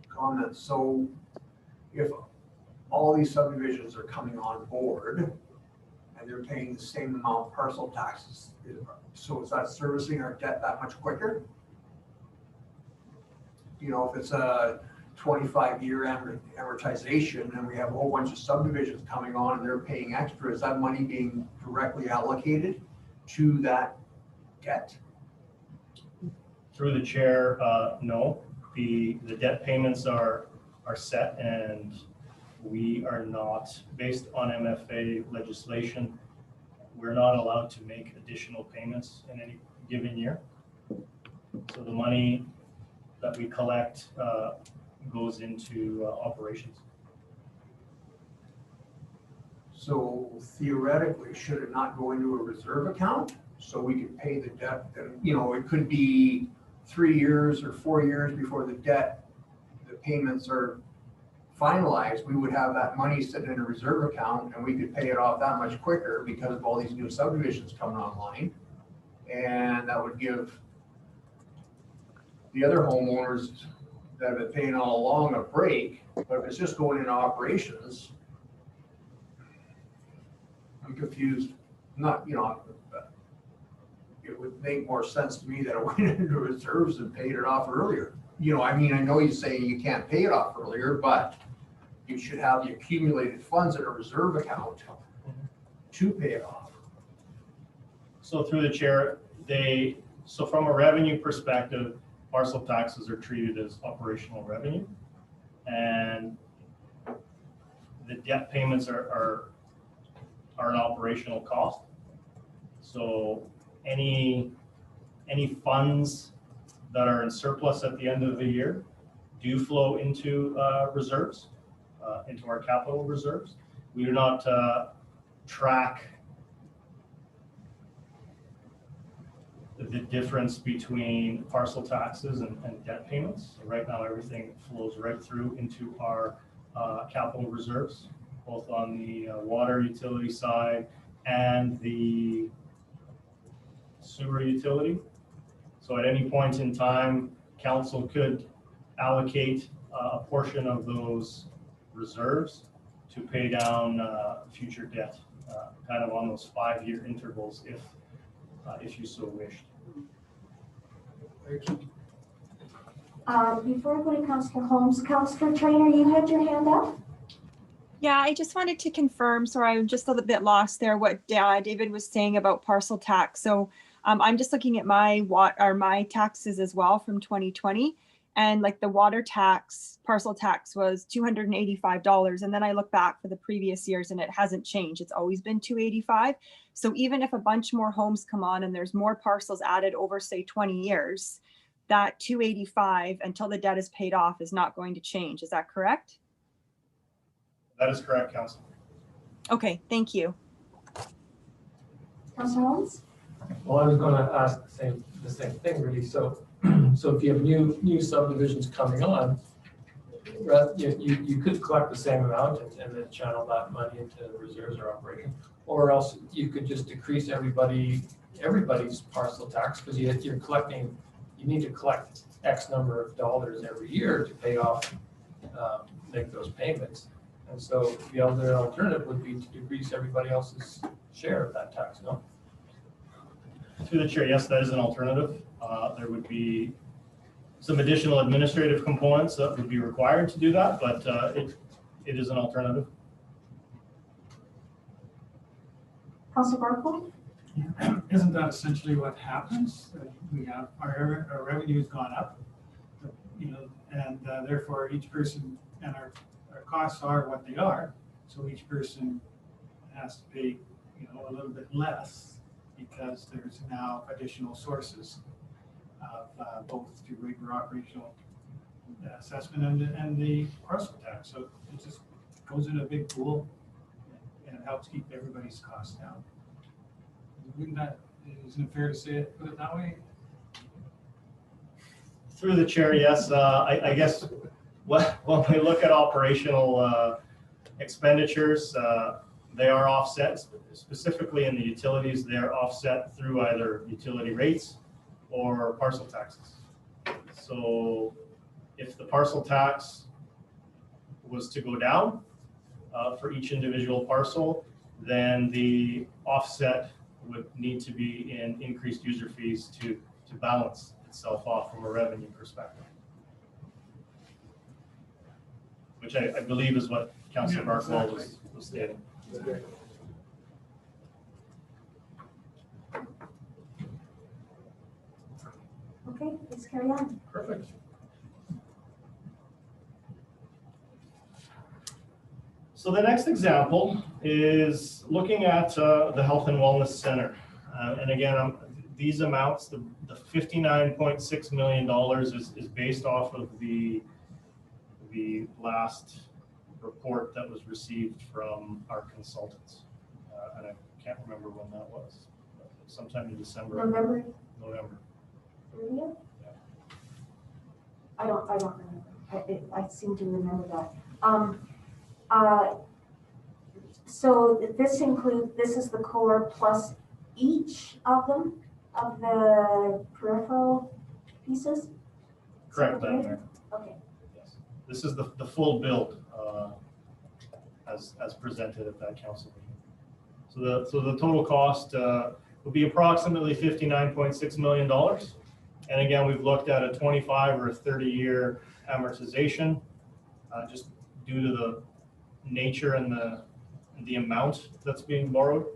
comments. So if all these subdivisions are coming on board and they're paying the same amount of parcel taxes, so is that servicing our debt that much quicker? You know, if it's a 25-year amortization and we have a whole bunch of subdivisions coming on and they're paying extra, is that money being directly allocated to that debt? Through the chair, no. The debt payments are set, and we are not, based on MFA legislation, we're not allowed to make additional payments in any given year. So the money that we collect goes into operations. So theoretically, should it not go into a reserve account so we can pay the debt? And, you know, it could be 3 years or 4 years before the payments are finalized. We would have that money sitting in a reserve account and we could pay it off that much quicker because of all these new subdivisions coming online. And that would give the other homeowners that have been paying all along a break. But if it's just going into operations, I'm confused. Not, you know, it would make more sense to me that it went into reserves and paid it off earlier. You know, I mean, I know you're saying you can't pay it off earlier, but you should have the accumulated funds in a reserve account to pay it off. So through the chair, so from a revenue perspective, parcel taxes are treated as operational revenue, and the debt payments are an operational cost. So any funds that are in surplus at the end of the year do flow into reserves, into our capital reserves. We do not track the difference between parcel taxes and debt payments. So right now, everything flows right through into our capital reserves, both on the water utility side and the sewer utility. So at any point in time, council could allocate a portion of those reserves to pay down future debt, kind of on those 5-year intervals if you so wished. Before I go to Councillor Holmes, Councillor Trainer, you had your hand up? Yeah, I just wanted to confirm, sorry, I'm just a little bit lost there, what David was saying about parcel tax. So I'm just looking at my taxes as well from 2020. And like the water tax, parcel tax was $285. And then I look back for the previous years and it hasn't changed. It's always been $285. So even if a bunch more homes come on and there's more parcels added over, say, 20 years, that $285 until the debt is paid off is not going to change. Is that correct? That is correct, Council. Okay, thank you. Councilor Holmes? Well, I was gonna ask the same thing really. So, so if you have new subdivisions coming on, you could collect the same amount and then channel that money into reserves or operating, or else you could just decrease everybody's parcel tax because you're collecting, you need to collect X number of dollars every year to pay off, make those payments. And so the other alternative would be to decrease everybody else's share of that tax, no? Through the chair, yes, that is an alternative. There would be some additional administrative components that would be required to do that, but it is an alternative. Councilor Barco? Isn't that essentially what happens? We have, our revenue's gone up, and therefore each person, and our costs are what they are. So each person has to pay, a little bit less because there's now additional sources of both through regular operational assessment and the parcel tax. So it just goes in a big pool and it helps keep everybody's costs down. Isn't it fair to say it, put it that way? Through the chair, yes. I guess when we look at operational expenditures, they are offset, specifically in the utilities, they are offset through either utility rates or parcel taxes. So if the parcel tax was to go down for each individual parcel, then the offset would need to be in increased user fees to balance itself off from a revenue perspective, which I believe is what Councilor Barclay was stating. Okay, please carry on. Perfect. So the next example is looking at the Health and Wellness Center. And again, these amounts, the $59.6 million is based off of the last report that was received from our consultants. And I can't remember when that was, sometime in December. November. 30th? Yeah. I don't remember. I seem to remember that. So this is the core plus each of them, of the peripheral pieces? Correct, Madam Mayor. Okay. Yes. This is the full build as presented at that council meeting. So the total cost will be approximately $59.6 million. And again, we've looked at a 25 or a 30-year amortization just due to the nature and the amount that's being borrowed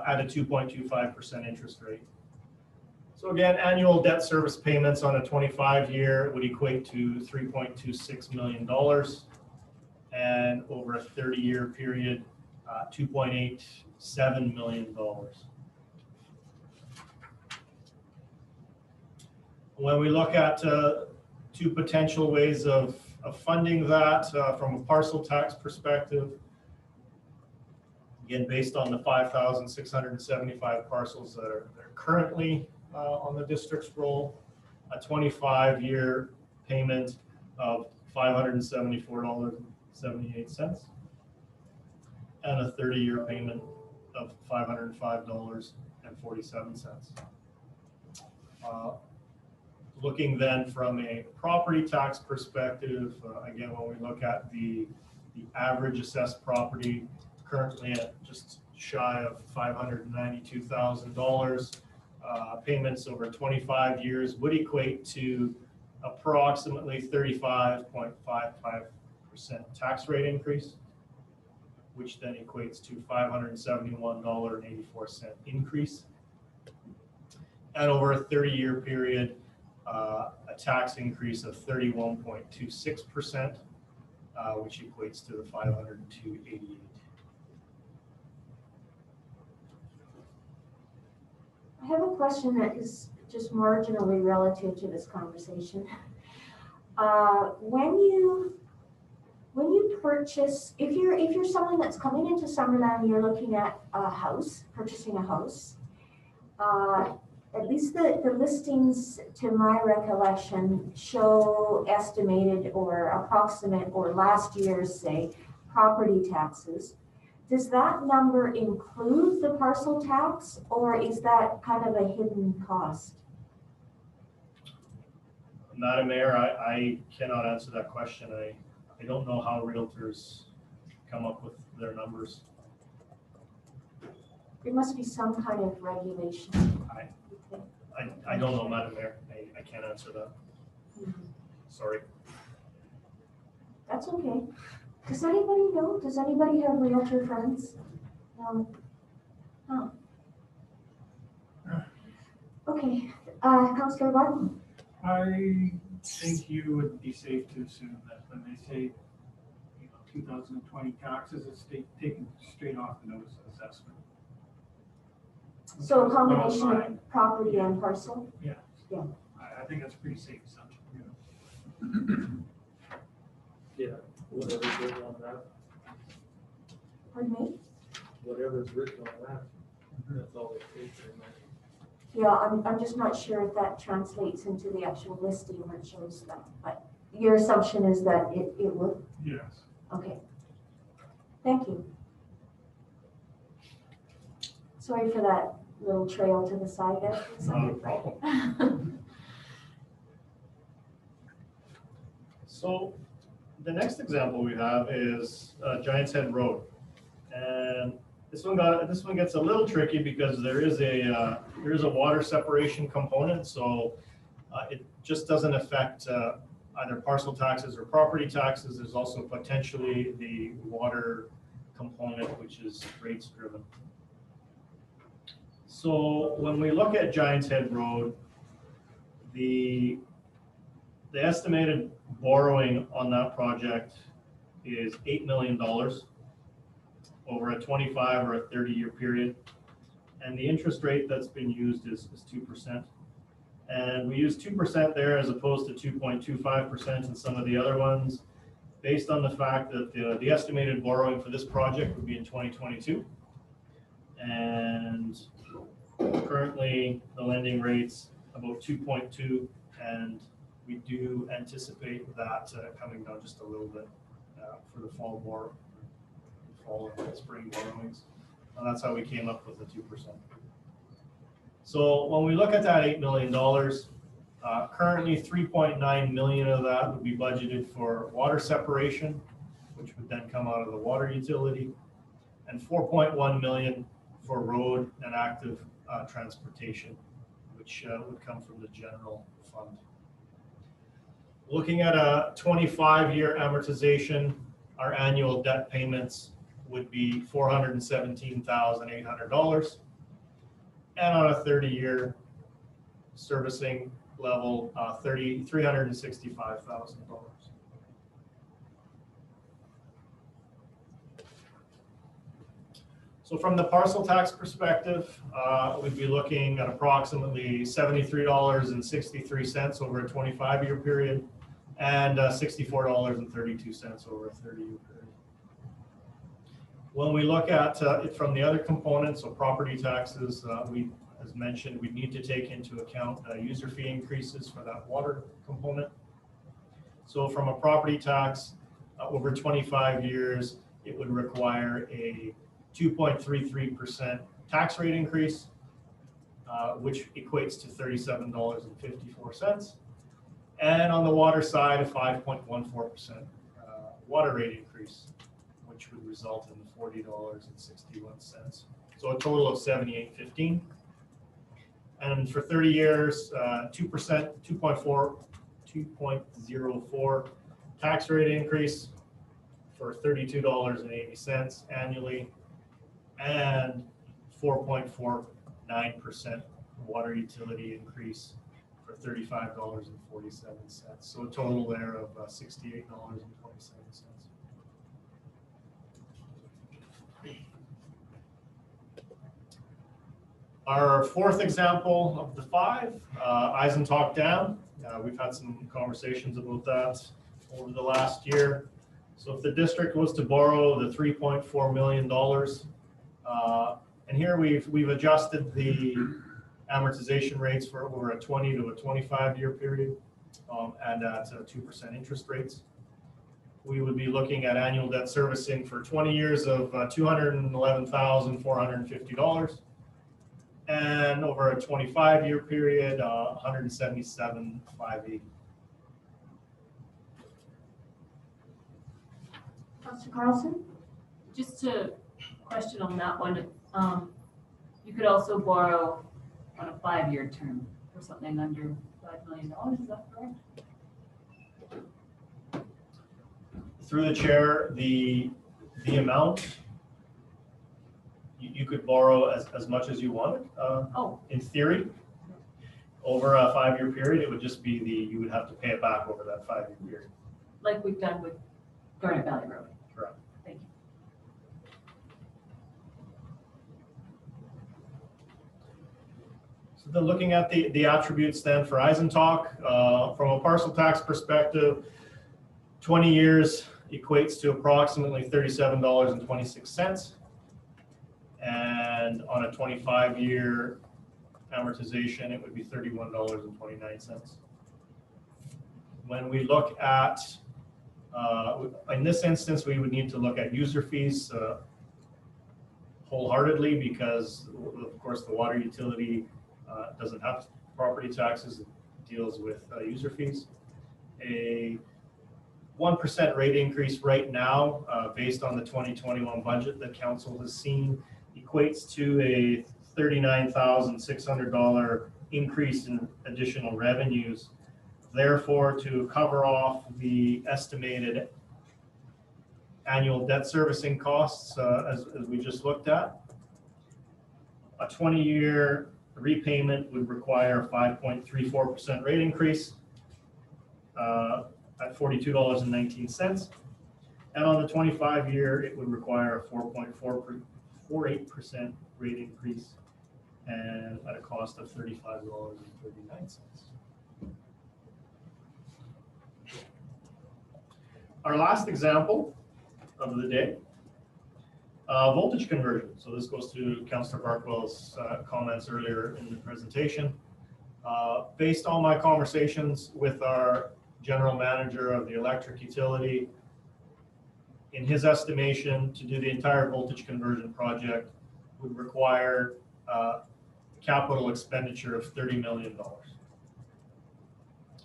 at a 2.25% interest rate. So again, annual debt service payments on a 25-year would equate to $3.26 million, and over a 30-year period, $2.87 million. When we look at two potential ways of funding that from a parcel tax perspective, again, based on the 5,675 parcels that are currently on the district's roll, a 25-year payment of $574.78, and a 30-year payment of $505.47. Looking then from a property tax perspective, again, when we look at the average assessed property currently at just shy of $592,000, payments over 25 years would equate to approximately 35.55% tax rate increase, which then equates to $571.84 increase. And over a 30-year period, a tax increase of 31.26%, which equates to the 502.88. I have a question that is just marginally relative to this conversation. When you purchase, if you're someone that's coming into Summerland, you're looking at a house, purchasing a house, at least the listings, to my recollection, show estimated or approximate or last year's, say, property taxes. Does that number include the parcel tax, or is that kind of a hidden cost? Madam Mayor, I cannot answer that question. I don't know how realtors come up with their numbers. There must be some kind of regulation. I don't know, Madam Mayor. I can't answer that. Sorry. That's okay. Does anybody know? Does anybody have realtor friends? No. Oh. Okay, Councillor Barton. I think you would be safe to assume that when they say, 2020 taxes, it's taken straight off the notice of assessment. So a combination Well, of property and parcel? Yeah. Yeah. I think that's a pretty safe assumption. Yeah, whatever's written on that, Pardon me? whatever's written on that, that's all they take very much. Yeah, I'm just not sure if that translates into the actual listing where it shows that, but your assumption is that it will? Yes. Okay. Thank you. Sorry for that little trail to the side there. Not a problem. So the next example we have is Giants Head Road. And this one gets a little tricky because there is a water separation component, so it just doesn't affect either parcel taxes or property taxes. There's also potentially the water component, which is rates driven. So when we look at Giants Head Road, the estimated borrowing on that project is $8 million over a 25 or a 30-year period. And the interest rate that's been used is 2%. And we use 2% there as opposed to 2.25% in some of the other ones, based on the fact that the estimated borrowing for this project would be in 2022. And currently the lending rate's about 2.2, and we do anticipate that coming down just a little bit for the fall and spring borrowings. And that's how we came up with the 2%. So when we look at that $8 million, currently 3.9 million of that would be budgeted for water separation, which would then come out of the water utility, and 4.1 million for road and active transportation, which would come from the general fund. Looking at a 25-year amortization, our annual debt payments would be $417,800. And on a 30-year servicing level, $365,000. So from the parcel tax perspective, we'd be looking at approximately $73.63 over a 25-year period, and $64.32 over a 30-year period. When we look at it from the other components, so property taxes, as mentioned, we need to take into account user fee increases for that water component. So from a property tax over 25 years, it would require a 2.33% tax rate increase, which equates to $37.54. And on the water side, a 5.14% water rate increase, which would result in $40.61. So a total of $78.15. And for 30 years, 2%, 2.04 tax rate increase for $32.80 annually, and 4.49% water utility increase for $35.47. So a total there of $68.27. Our fourth example of the five, Eisentalk Dam. We've had some conversations about that over the last year. So if the district was to borrow the $3.4 million, and here we've adjusted the amortization rates for over a 20 to a 25-year period, and at 2% interest rates. We would be looking at annual debt servicing for 20 years of $211,450. And over a 25-year period, $177,580. Councillor Carlson? Just a question on that one. You could also borrow on a 5-year term for something under $5 million, is that correct? Through the chair, the amount, you could borrow as much as you wanted. In theory, over a 5-year period, it would just be you would have to pay it back over that 5-year period. Like we've done with Garnet Valley Road. Correct. Thank you. So then looking at the attributes then for Eisentalk, from a parcel tax perspective, 20 years equates to approximately $37.26. And on a 25-year amortization, it would be $31.29. When we look at, in this instance, we would need to look at user fees wholeheartedly because, of course, the water utility doesn't have property taxes, it deals with user fees. A 1% rate increase right now, based on the 2021 budget that council has seen, equates to a $39,600 increase in additional revenues. Therefore, to cover off the estimated annual debt servicing costs, as we just looked at, a 20-year repayment would require a 5.34% rate increase at $42.19. And on the 25-year, it would require a 4.48% rate increase and at a cost of $35.39. Our last example of the day, voltage conversion. So this goes to Councillor Barkwell's comments earlier in the presentation. Based on my conversations with our general manager of the electric utility, in his estimation, to do the entire voltage conversion project would require capital expenditure of $30 million.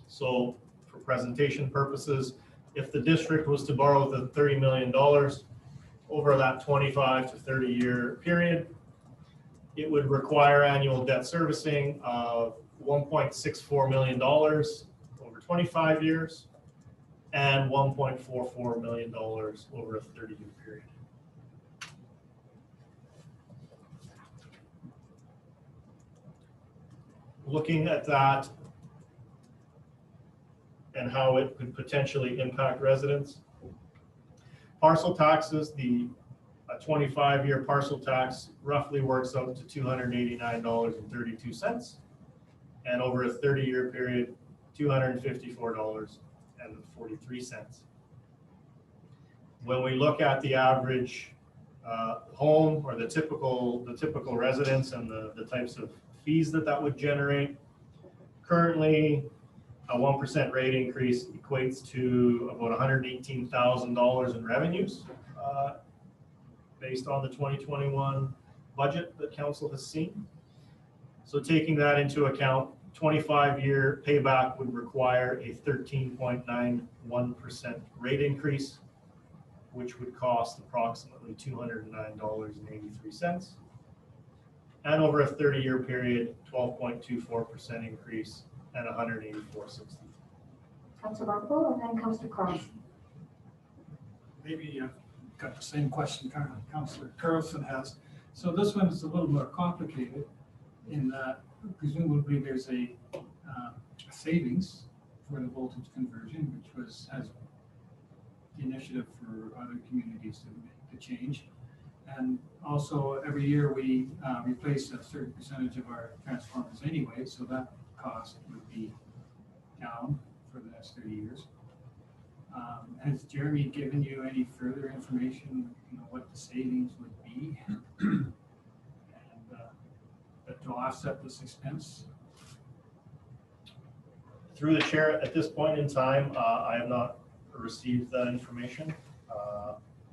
So for presentation purposes, if the district was to borrow the $30 million over that 25 to 30-year period, it would require annual debt servicing of $1.64 million over 25 years and $1.44 million over a 30-year period. Looking at that and how it could potentially impact residents. Parcel taxes, the 25-year parcel tax roughly works out to $289.32. And over a 30-year period, $254.43. When we look at the average home or the typical residence and the types of fees that would generate, currently a 1% rate increase equates to about $118,000 in revenues based on the 2021 budget that council has seen. So taking that into account, 25-year payback would require a 13.91% rate increase, which would cost approximately $209.83. And over a 30-year period, 12.24% increase and $184.60. Councillor Barkwell, and then Councillor Carlson. Maybe I've got the same question Councillor Carlson has. So this one is a little more complicated in that presumably there's a savings for the voltage conversion, which has the initiative for other communities to make the change. And also every year we replace a certain percentage of our transformers anyway, so that cost would be down for the next 30 years. Has Jeremy given you any further information, what the savings would be and to offset this expense? Through the chair, at this point in time, I have not received that information.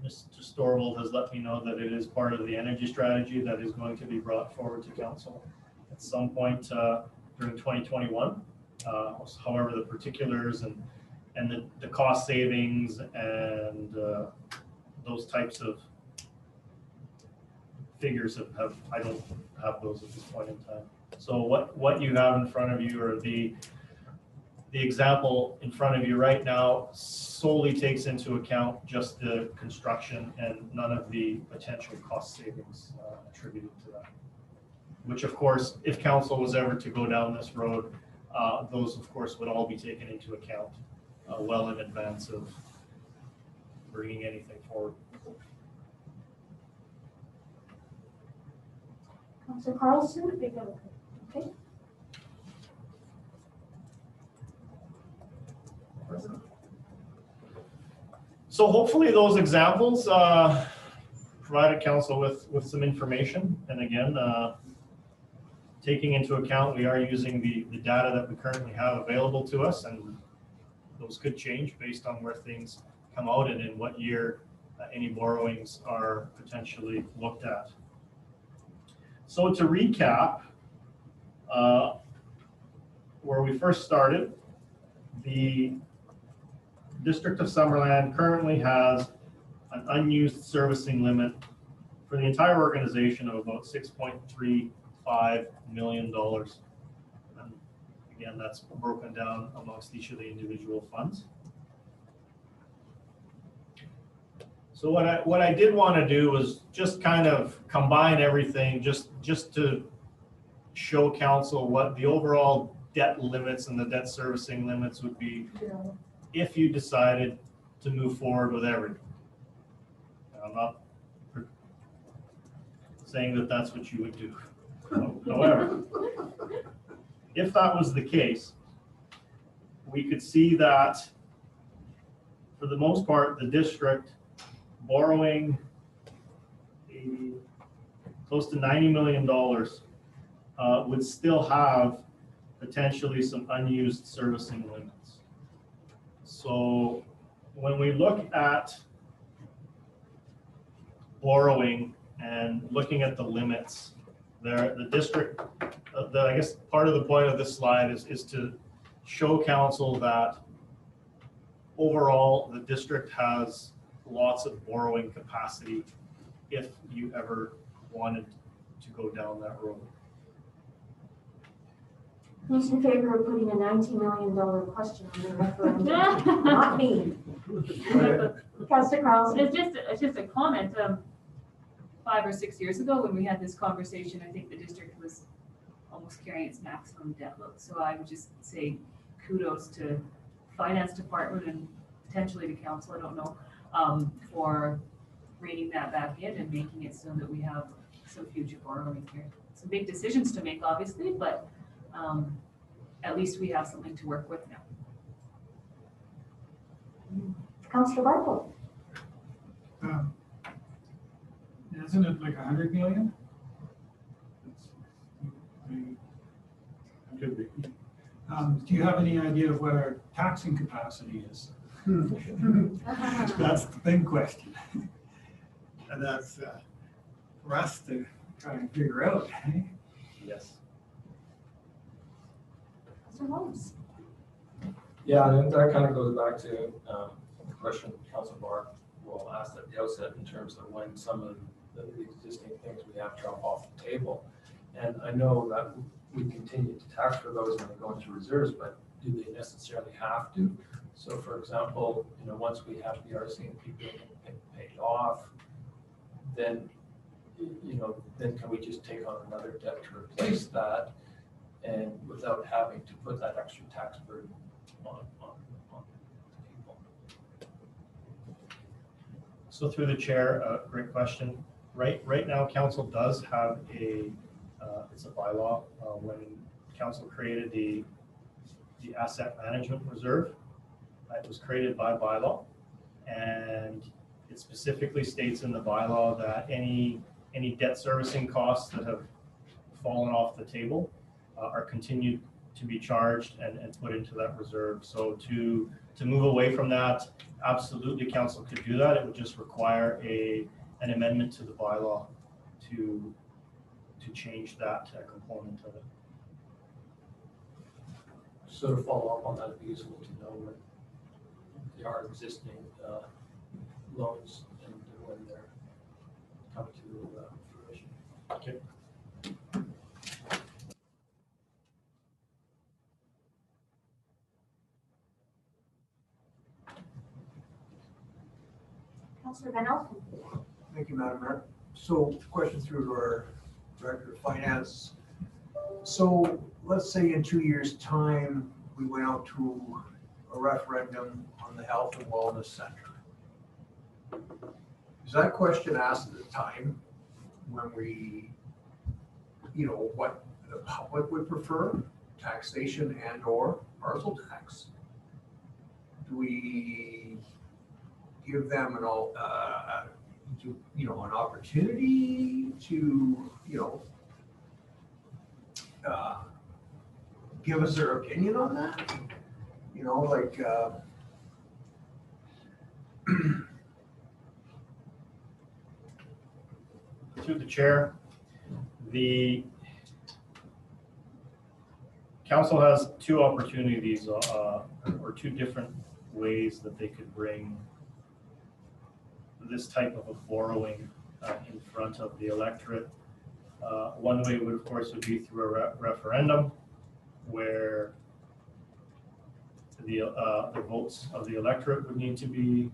Mr. Storvald has let me know that it is part of the energy strategy that is going to be brought forward to council at some point during 2021. However, the particulars and the cost savings and those types of figures I don't have those at this point in time. So what you have in front of you, or the example in front of you right now, solely takes into account just the construction and none of the potential cost savings attributed to that. Which of course, if council was ever to go down this road, those of course would all be taken into account well in advance of bringing anything forward. Councillor Carlson, okay. So hopefully those examples provided council with some information. And again, taking into account, we are using the data that we currently have available to us, and those could change based on where things come out and in what year any borrowings are potentially looked at. So to recap, where we first started, the District of Summerland currently has an unused servicing limit for the entire organization of about $6.35 million. And again, that's broken down amongst each of the individual funds. So what I did want to do was just kind of combine everything, just to show council what the overall debt limits and the debt servicing limits would be if you decided to move forward with everything. I'm not saying that that's what you would do. However, if that was the case, we could see that for the most part, the district borrowing close to $90 million would still have potentially some unused servicing limits. So when we look at borrowing and looking at the limits there, the district, I guess part of the point of this slide is to show council that overall the district has lots of borrowing capacity if you ever wanted to go down that road. Who's in favor of putting a $90 million question on the referendum? Not me. Councillor Carlson. It's just a comment. 5 or 6 years ago when we had this conversation, I think the district was almost carrying its maximum debt load. So I would just say kudos to finance department and potentially to council, I don't know, for reining that back in and making it so that we have some future borrowing here. Some big decisions to make, obviously, but at least we have something to work with now. Councillor Bartle. Isn't it like 100 million? Could be. Do you have any idea of what our taxing capacity is? That's the big question. And that's for us to try and figure out. Yes. Councillor Holmes. Yeah, and that kind of goes back to the question Councilor Barr will ask at the outset in terms of when some of the existing things we have drop off the table. And I know that we continue to tax for those when they go into reserves, but do they necessarily have to? So for example, once we have the RCMP building paid off, then, then can we just take on another debt to replace that? and without having to put that extra tax burden on people. So through the chair, great question. Right now, council does have it's a bylaw. When council created the asset management reserve, it was created by bylaw, and it specifically states in the bylaw that any debt servicing costs that have fallen off the table are continued to be charged and put into that reserve. So to move away from that, absolutely council could do that. It would just require an amendment to the bylaw to change that component of it. So to follow up on that, it'd be useful to know when there are existing loans and when they're coming to fruition. Okay. Councillor Van Elfen. Thank you, Madam Mayor. So question through to our Director of Finance. So let's say in 2 years' time, we went out to a referendum on the Health and Wellness Center. Is that question asked at the time when we, what the public would prefer, taxation and or parcel tax? Do we give them an opportunity to, give us their opinion on that? Through the chair, the council has two opportunities or two different ways that they could bring this type of a borrowing in front of the electorate. One way would, of course, would be through a referendum where the votes of the electorate would need to be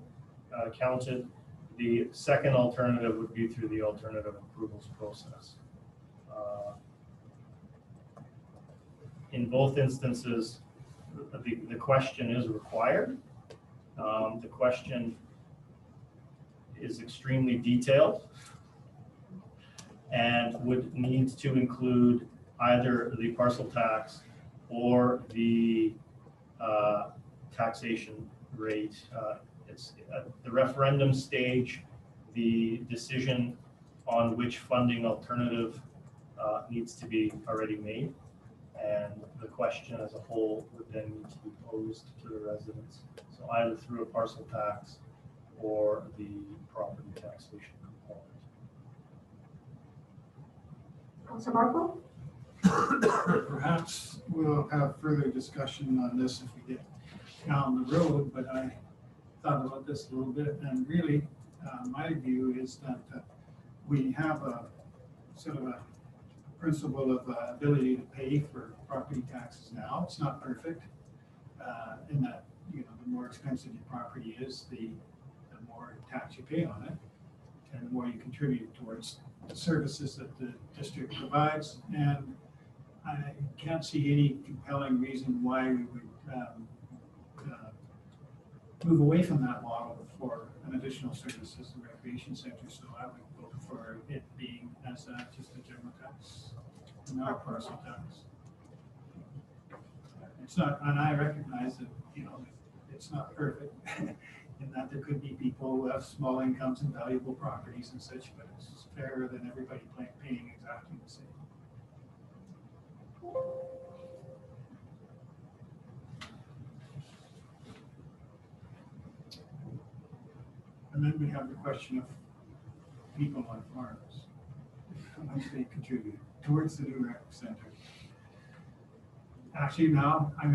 counted. The second alternative would be through the alternative approvals process. In both instances, the question is required. The question is extremely detailed and would need to include either the parcel tax or the taxation rate. It's at the referendum stage, the decision on which funding alternative needs to be already made, and the question as a whole would then need to be posed to the residents. So either through a parcel tax or the property taxation component. Councillor Marco. Perhaps we'll have further discussion on this if we get down the road, but I thought about this a little bit, and really my view is that we have a sort of a principle of ability to pay for property taxes now. It's not perfect in that, the more expensive your property is, the more tax you pay on it, and the more you contribute towards the services that the district provides. And I can't see any compelling reason why we would move away from that model for an additional services and recreation center. So I would vote for it being as just a general tax, not a parcel tax. It's not, and I recognize that, it's not perfect in that there could be people who have small incomes and valuable properties and such, but it's fairer than everybody paying exactly the same. And then we have the question of people on farms, how much they contribute towards the new rec center. Actually, now I'm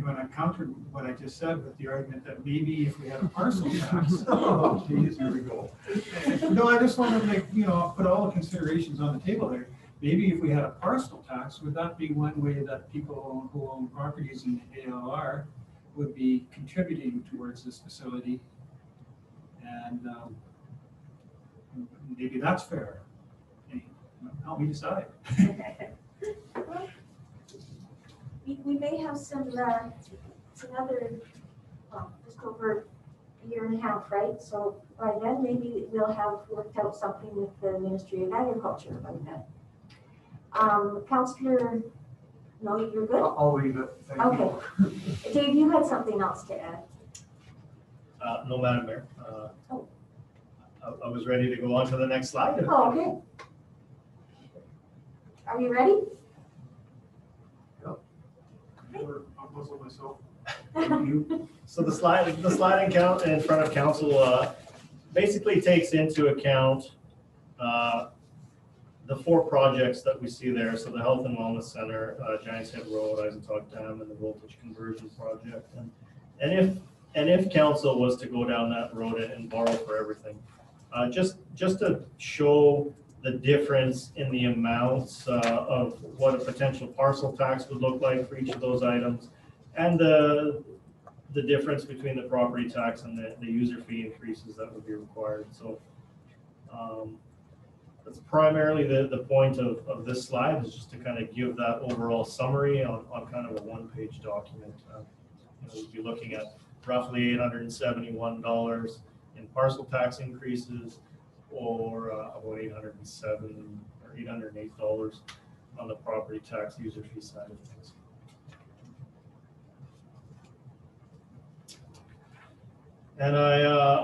gonna counter what I just said with the argument that maybe if we had a parcel tax. Oh, geez, here we go. No, I just want to put all the considerations on the table there. Maybe if we had a parcel tax, would that be one way that people who own properties in the ALR would be contributing towards this facility? And maybe that's fair. Hey, help me decide. we may have some, it's another, well, just over a year and a half, right? So by then, maybe we'll have worked out something with the Ministry of Agriculture by then. Councillor, no, you're good? I'll leave it. Thank you. Okay. Dave, you had something else to add? No, Madam Mayor. I was ready to go on to the next slide. Oh, okay. Are you ready? I'll puzzle myself. Thank you. So the slide in front of council basically takes into account the 4 projects that we see there. So the Health and Wellness Center, Giants Head Road, Eisentalk Dam, and the voltage conversion project. And if council was to go down that road and borrow for everything, just to show the difference in the amounts of what a potential parcel tax would look like for each of those items, and the difference between the property tax and the user fee increases that would be required. So that's primarily the point of this slide, is just to kind of give that overall summary on kind of a one-page document. We'd be looking at roughly $871 in parcel tax increases, or about $807 or $808 on the property tax user fee side of things. And I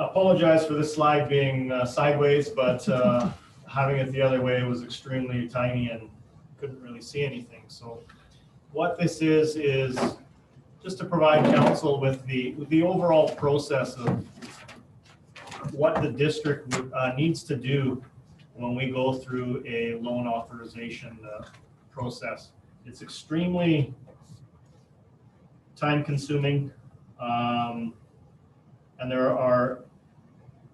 apologize for this slide being sideways, but having it the other way was extremely tiny and couldn't really see anything. So what this is just to provide council with the overall process of what the district needs to do when we go through a loan authorization process. It's extremely time consuming, and there are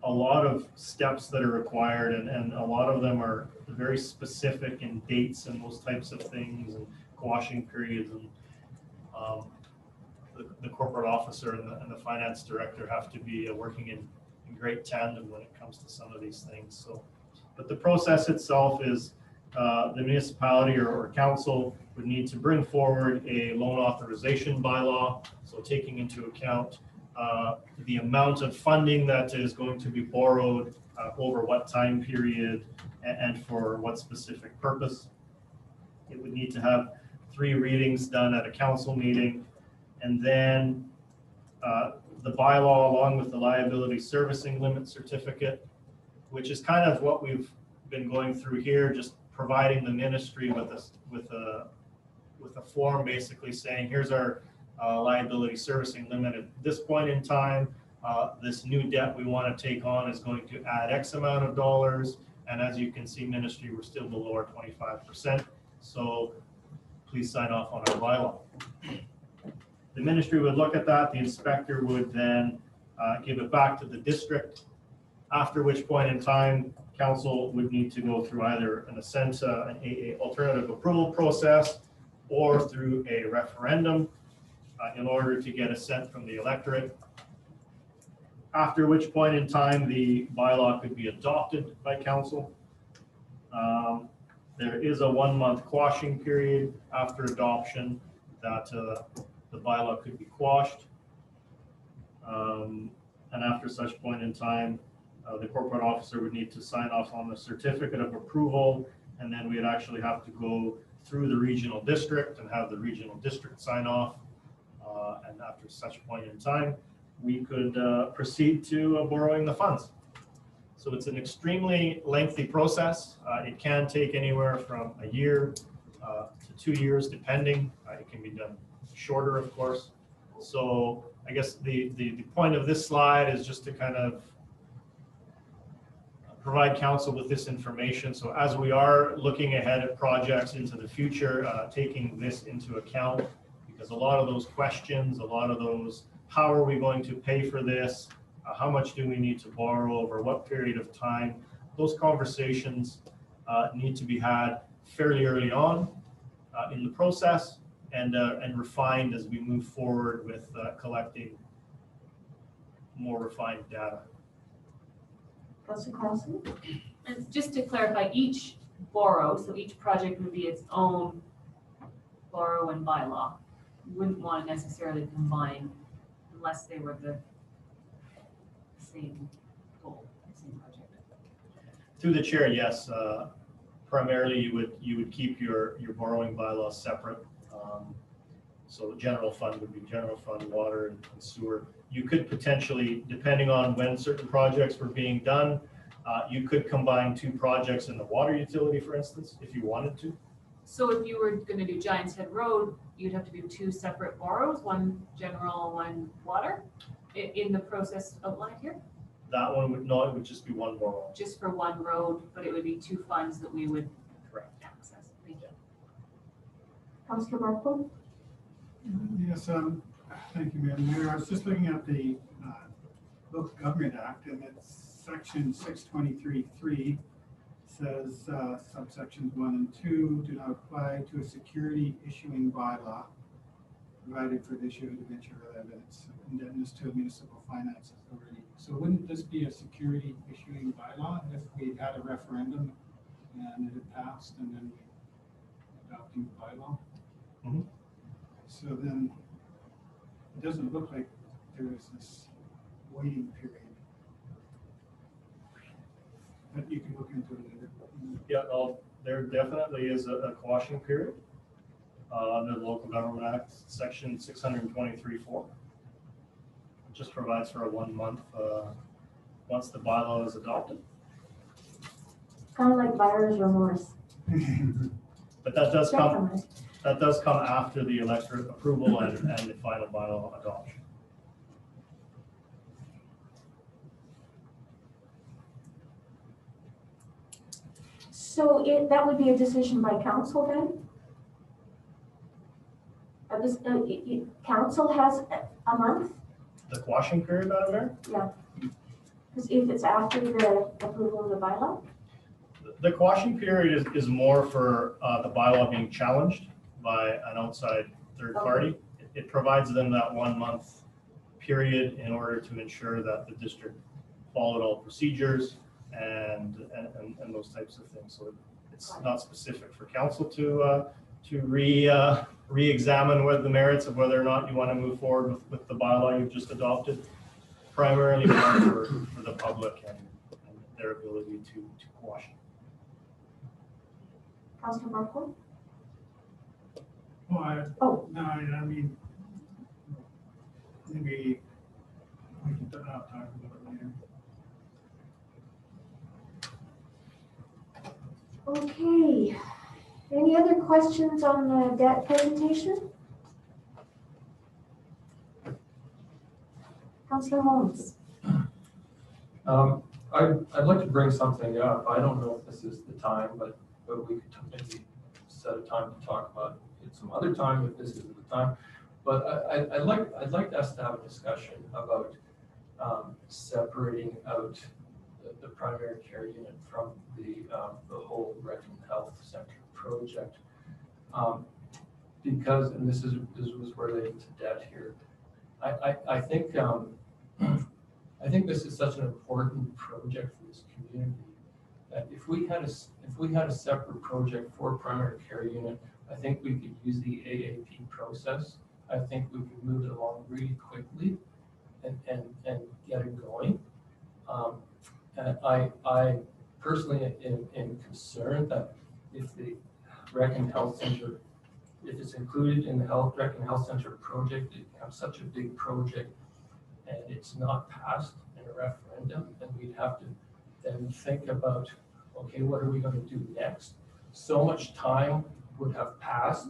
a lot of steps that are required, and a lot of them are very specific in dates and those types of things, and quashing periods, and the corporate officer and the finance director have to be working in great tandem when it comes to some of these things. So, but the process itself is the municipality or council would need to bring forward a loan authorization bylaw, so taking into account the amount of funding that is going to be borrowed over what time period and for what specific purpose. It would need to have 3 readings done at a council meeting, and then the bylaw along with the liability servicing limit certificate, which is kind of what we've been going through here, just providing the ministry with a form basically saying, here's our liability servicing limit at this point in time. This new debt we want to take on is going to add X amount of dollars. And as you can see, ministry, we're still below our 25%. So please sign off on our bylaw. The ministry would look at that. The inspector would then give it back to the district, after which point in time, council would need to go through either an assent, an alternative approval process, or through a referendum in order to get assent from the electorate. After which point in time, the bylaw could be adopted by council. There is a 1-month quashing period after adoption that the bylaw could be quashed. And after such point in time, the corporate officer would need to sign off on the certificate of approval, and then we'd actually have to go through the regional district and have the regional district sign off. And after such point in time, we could proceed to borrowing the funds. So it's an extremely lengthy process. It can take anywhere from a year to 2 years, depending. It can be done shorter, of course. So I guess the point of this slide is just to kind of provide council with this information. So as we are looking ahead at projects into the future, taking this into account, because a lot of those questions, a lot of those, how are we going to pay for this? How much do we need to borrow over what period of time? Those conversations need to be had fairly early on in the process, and refined as we move forward with collecting more refined data. Councillor Carlson? And just to clarify, each borrow, so each project would be its own borrow and bylaw. wouldn't want to necessarily combine unless they were the same goal, same project. Through the chair, yes. Primarily, you would keep your borrowing bylaws separate. So general fund would be general fund, water and sewer. You could potentially, depending on when certain projects were being done, you could combine two projects in the water utility, for instance, if you wanted to. So if you were going to do Giants Head Road, you'd have to do two separate borrows, one general, one water, in the process outlined here? That one would not, it would just be one borrow. Just for one road, but it would be two funds that we would Correct. access. Thank you. Councillor Barco? Yes, thank you, Madam Mayor. I was just looking at the Local Government Act, and it's section 623(3 says subsections 1 and 2 do not apply to a security issuing bylaw provided for the issue of debenture of evidence indebtedness to a municipal finance authority. So wouldn't this be a security issuing bylaw if we had a referendum and it had passed and then we adopting the bylaw? Mhm. So then it doesn't look like there is this waiting period. But you can look into it later. Yeah, well, there definitely is a quashing period under the Local Government Act, section 623(4. It just provides for a 1 month once the bylaw is adopted. Kind of like buyer's remorse. But that does come Definitely. after the electorate approval and the final bylaw adoption. So that would be a decision by council then? Council has a month? The quashing period, Madam Mayor? Yeah. Because if it's after the approval of the bylaw? The quashing period is more for the bylaw being challenged by an outside third party. It provides them that 1 month period in order to ensure that the district followed all procedures and those types of things. So it's not specific for council to re-examine whether the merits of whether or not you want to move forward with the bylaw you've just adopted. Primarily more for the public and their ability to quash it. Councilor Marco? No, I mean, maybe we can talk about it later. Okay. Any other questions on the debt presentation? Councilor Holmes? I'd like to bring something up. I don't know if this is the time, but we could maybe set a time to talk about it some other time if this isn't the time. But I'd like us to have a discussion about separating out the primary care unit from the whole Renton Health Center project. Because, and this was related to debt here, I think this is such an important project for this community that if we had a separate project for primary care unit, I think we could use the AAP process. I think we could move it along really quickly and get it going. And I personally am concerned that if the Renton Health Center, if it's included in the Renton Health Center project, it becomes such a big project and it's not passed in a referendum, and we'd have to then think about, okay, what are we going to do next? So much time would have passed.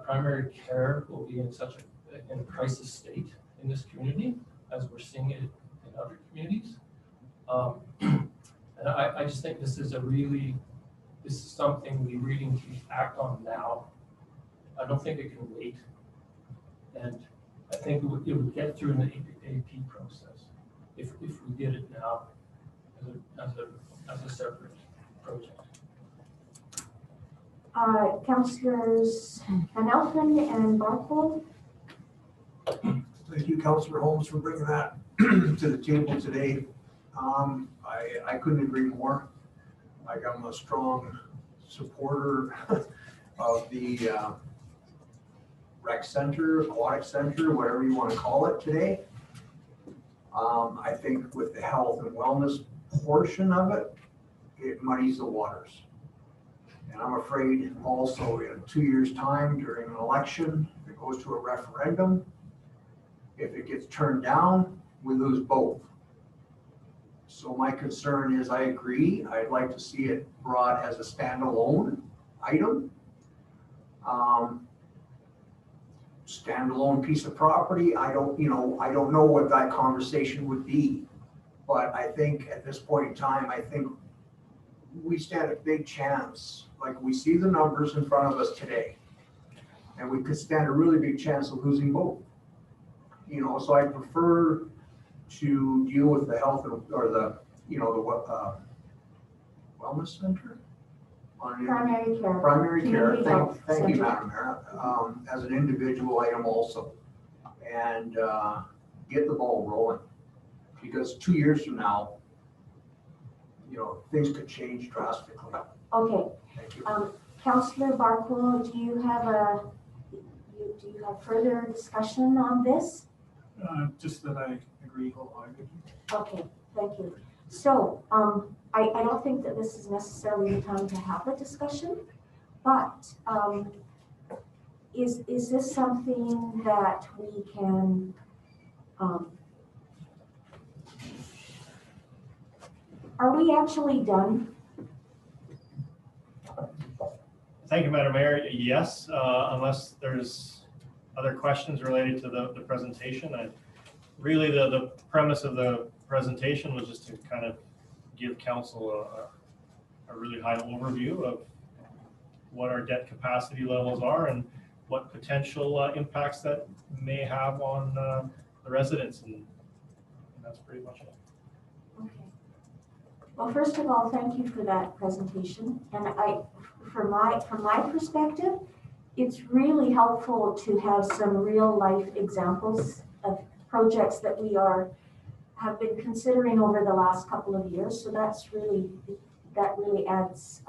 Primary care will be in such a crisis state in this community as we're seeing it in other communities. And I just think this is something we really need to act on now. I don't think it can wait. And I think it would get through an AP process if we did it now as a separate project. Councillors Van Elfen and Barcole? Thank you, Councillor Holmes, for bringing that to the table today. I couldn't agree more. Like, I'm a strong supporter of the rec center, aquatic center, whatever you want to call it today. I think with the health and wellness portion of it, it muddies the waters. And I'm afraid also in 2 years' time during an election, if it goes to a referendum, if it gets turned down, we lose both. So my concern is, I agree, I'd like to see it brought as a standalone item. Standalone piece of property, I don't know what that conversation would be. But I think at this point in time, I think we stand a big chance, like we see the numbers in front of us today. And we could stand a really big chance of losing both. So I prefer to deal with the health or the wellness center. Primary care. Primary care, Community health thank you, center. Madam Mayor, as an individual item also. And get the ball rolling. Because 2 years from now, things could change drastically. Okay, Thank you. Councillor Barco, do you have further discussion on this? Just that I agree wholeheartedly. Okay, thank you. So, I don't think that this is necessarily the time to have a discussion, but, is this something that we can, are we actually done? Thank you, Madam Mayor. Yes, unless there's other questions related to the presentation. Really, the premise of the presentation was just to kind of give council a really high overview of what our debt capacity levels are and what potential impacts that may have on the residents. And that's pretty much it. Okay. Well, first of all, thank you for that presentation. And from my perspective, it's really helpful to have some real life examples of projects that we have been considering over the last couple of years. So that really adds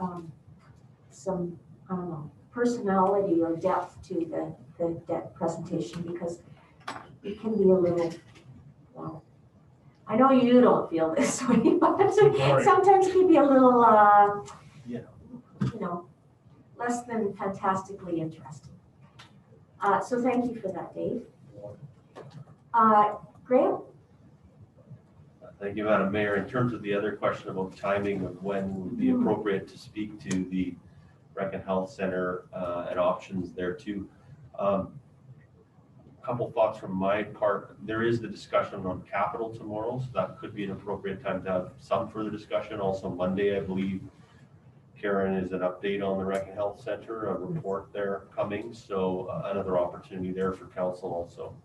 some, I don't know, personality or depth to the debt presentation, because it can be a little, well, I know you don't feel this way, but sometimes it can be a little, less than fantastically interesting. So thank you for that, Dave. Graham? Thank you, Madam Mayor. In terms of the other question about timing of when would be appropriate to speak to the Rec and Health Center and options there too. Couple thoughts from my part. There is the discussion on capital tomorrow, so that could be an appropriate time to have some further discussion. Also Monday, I believe, Karen, is an update on the Rec and Health Center, a report there coming. So another opportunity there for council also.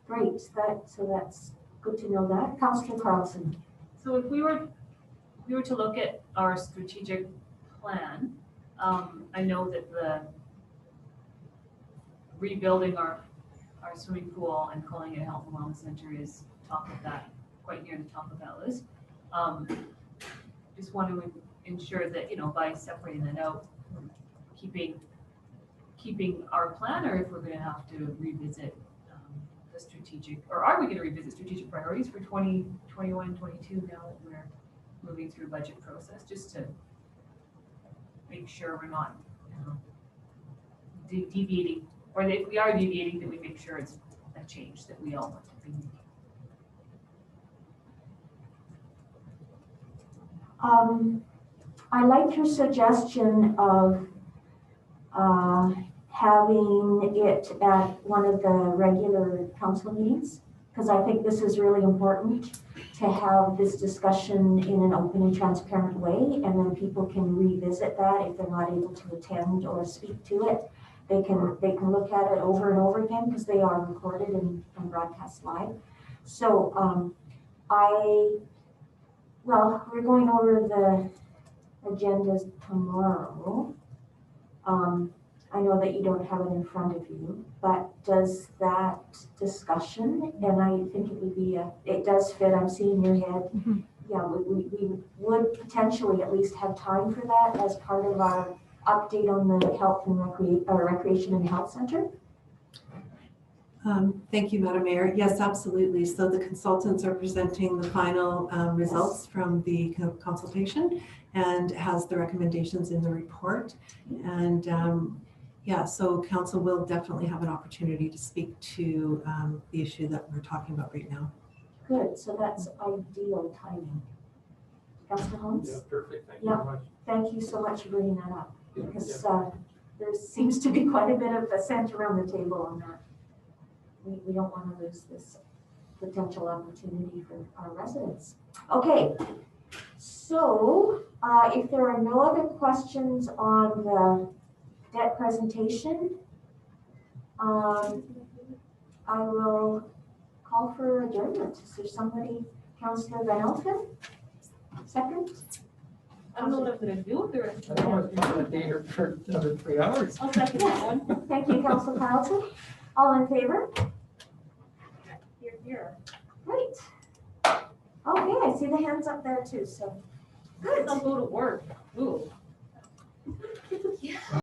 Great, so that's good to know that. Councillor Carlson. So if we were to look at our strategic plan, I know that the rebuilding our swimming pool and calling it a health and wellness center is quite near the top of that list. Just want to ensure that, by separating that out, keeping our plan, or if we're going to have to revisit the strategic, or are we going to revisit strategic priorities for 2021 and 22 now that we're moving through a budget process, just to make sure we're not deviating, or that if we are deviating, that we make sure it's a change that we all want to be making. I like your suggestion of having it at one of the regular council meetings, because I think this is really important to have this discussion in an open and transparent way, and then people can revisit that if they're not able to attend or speak to it. They can look at it over and over again, because they are recorded and broadcast live. So we're going over the agendas tomorrow. I know that you don't have it in front of you, but does that discussion, and I think it would be it does fit, I'm seeing your head. Mm-hmm. Yeah, we would potentially at least have time for that as part of our update on the health and recreation and health center? Thank you, Madam Mayor. Yes, absolutely. So the consultants are presenting the final results from the consultation and has the recommendations in the report. And yeah, so council will definitely have an opportunity to speak to the issue that we're talking about right now. Good, so that's ideal timing. Councilor Holmes? Yeah, perfect. Thank you very much. Thank you so much for bringing that up, Yeah, because there seems to be quite a bit of assent around the table on that. We don't want to lose this potential opportunity for our residents. Okay, so if there are no other questions on the debt presentation, I will call for adjournment. Is there somebody, Councillor Van Elfen? Second? I don't know what I'm gonna do with the rest I of don't want it. to be on a date for another 3 hours. I'll second that one. Thank you, Councillor Carlton. All in favor? Here. Great. Okay, I see the hands up there too, so good. I'll go to work. Ooh.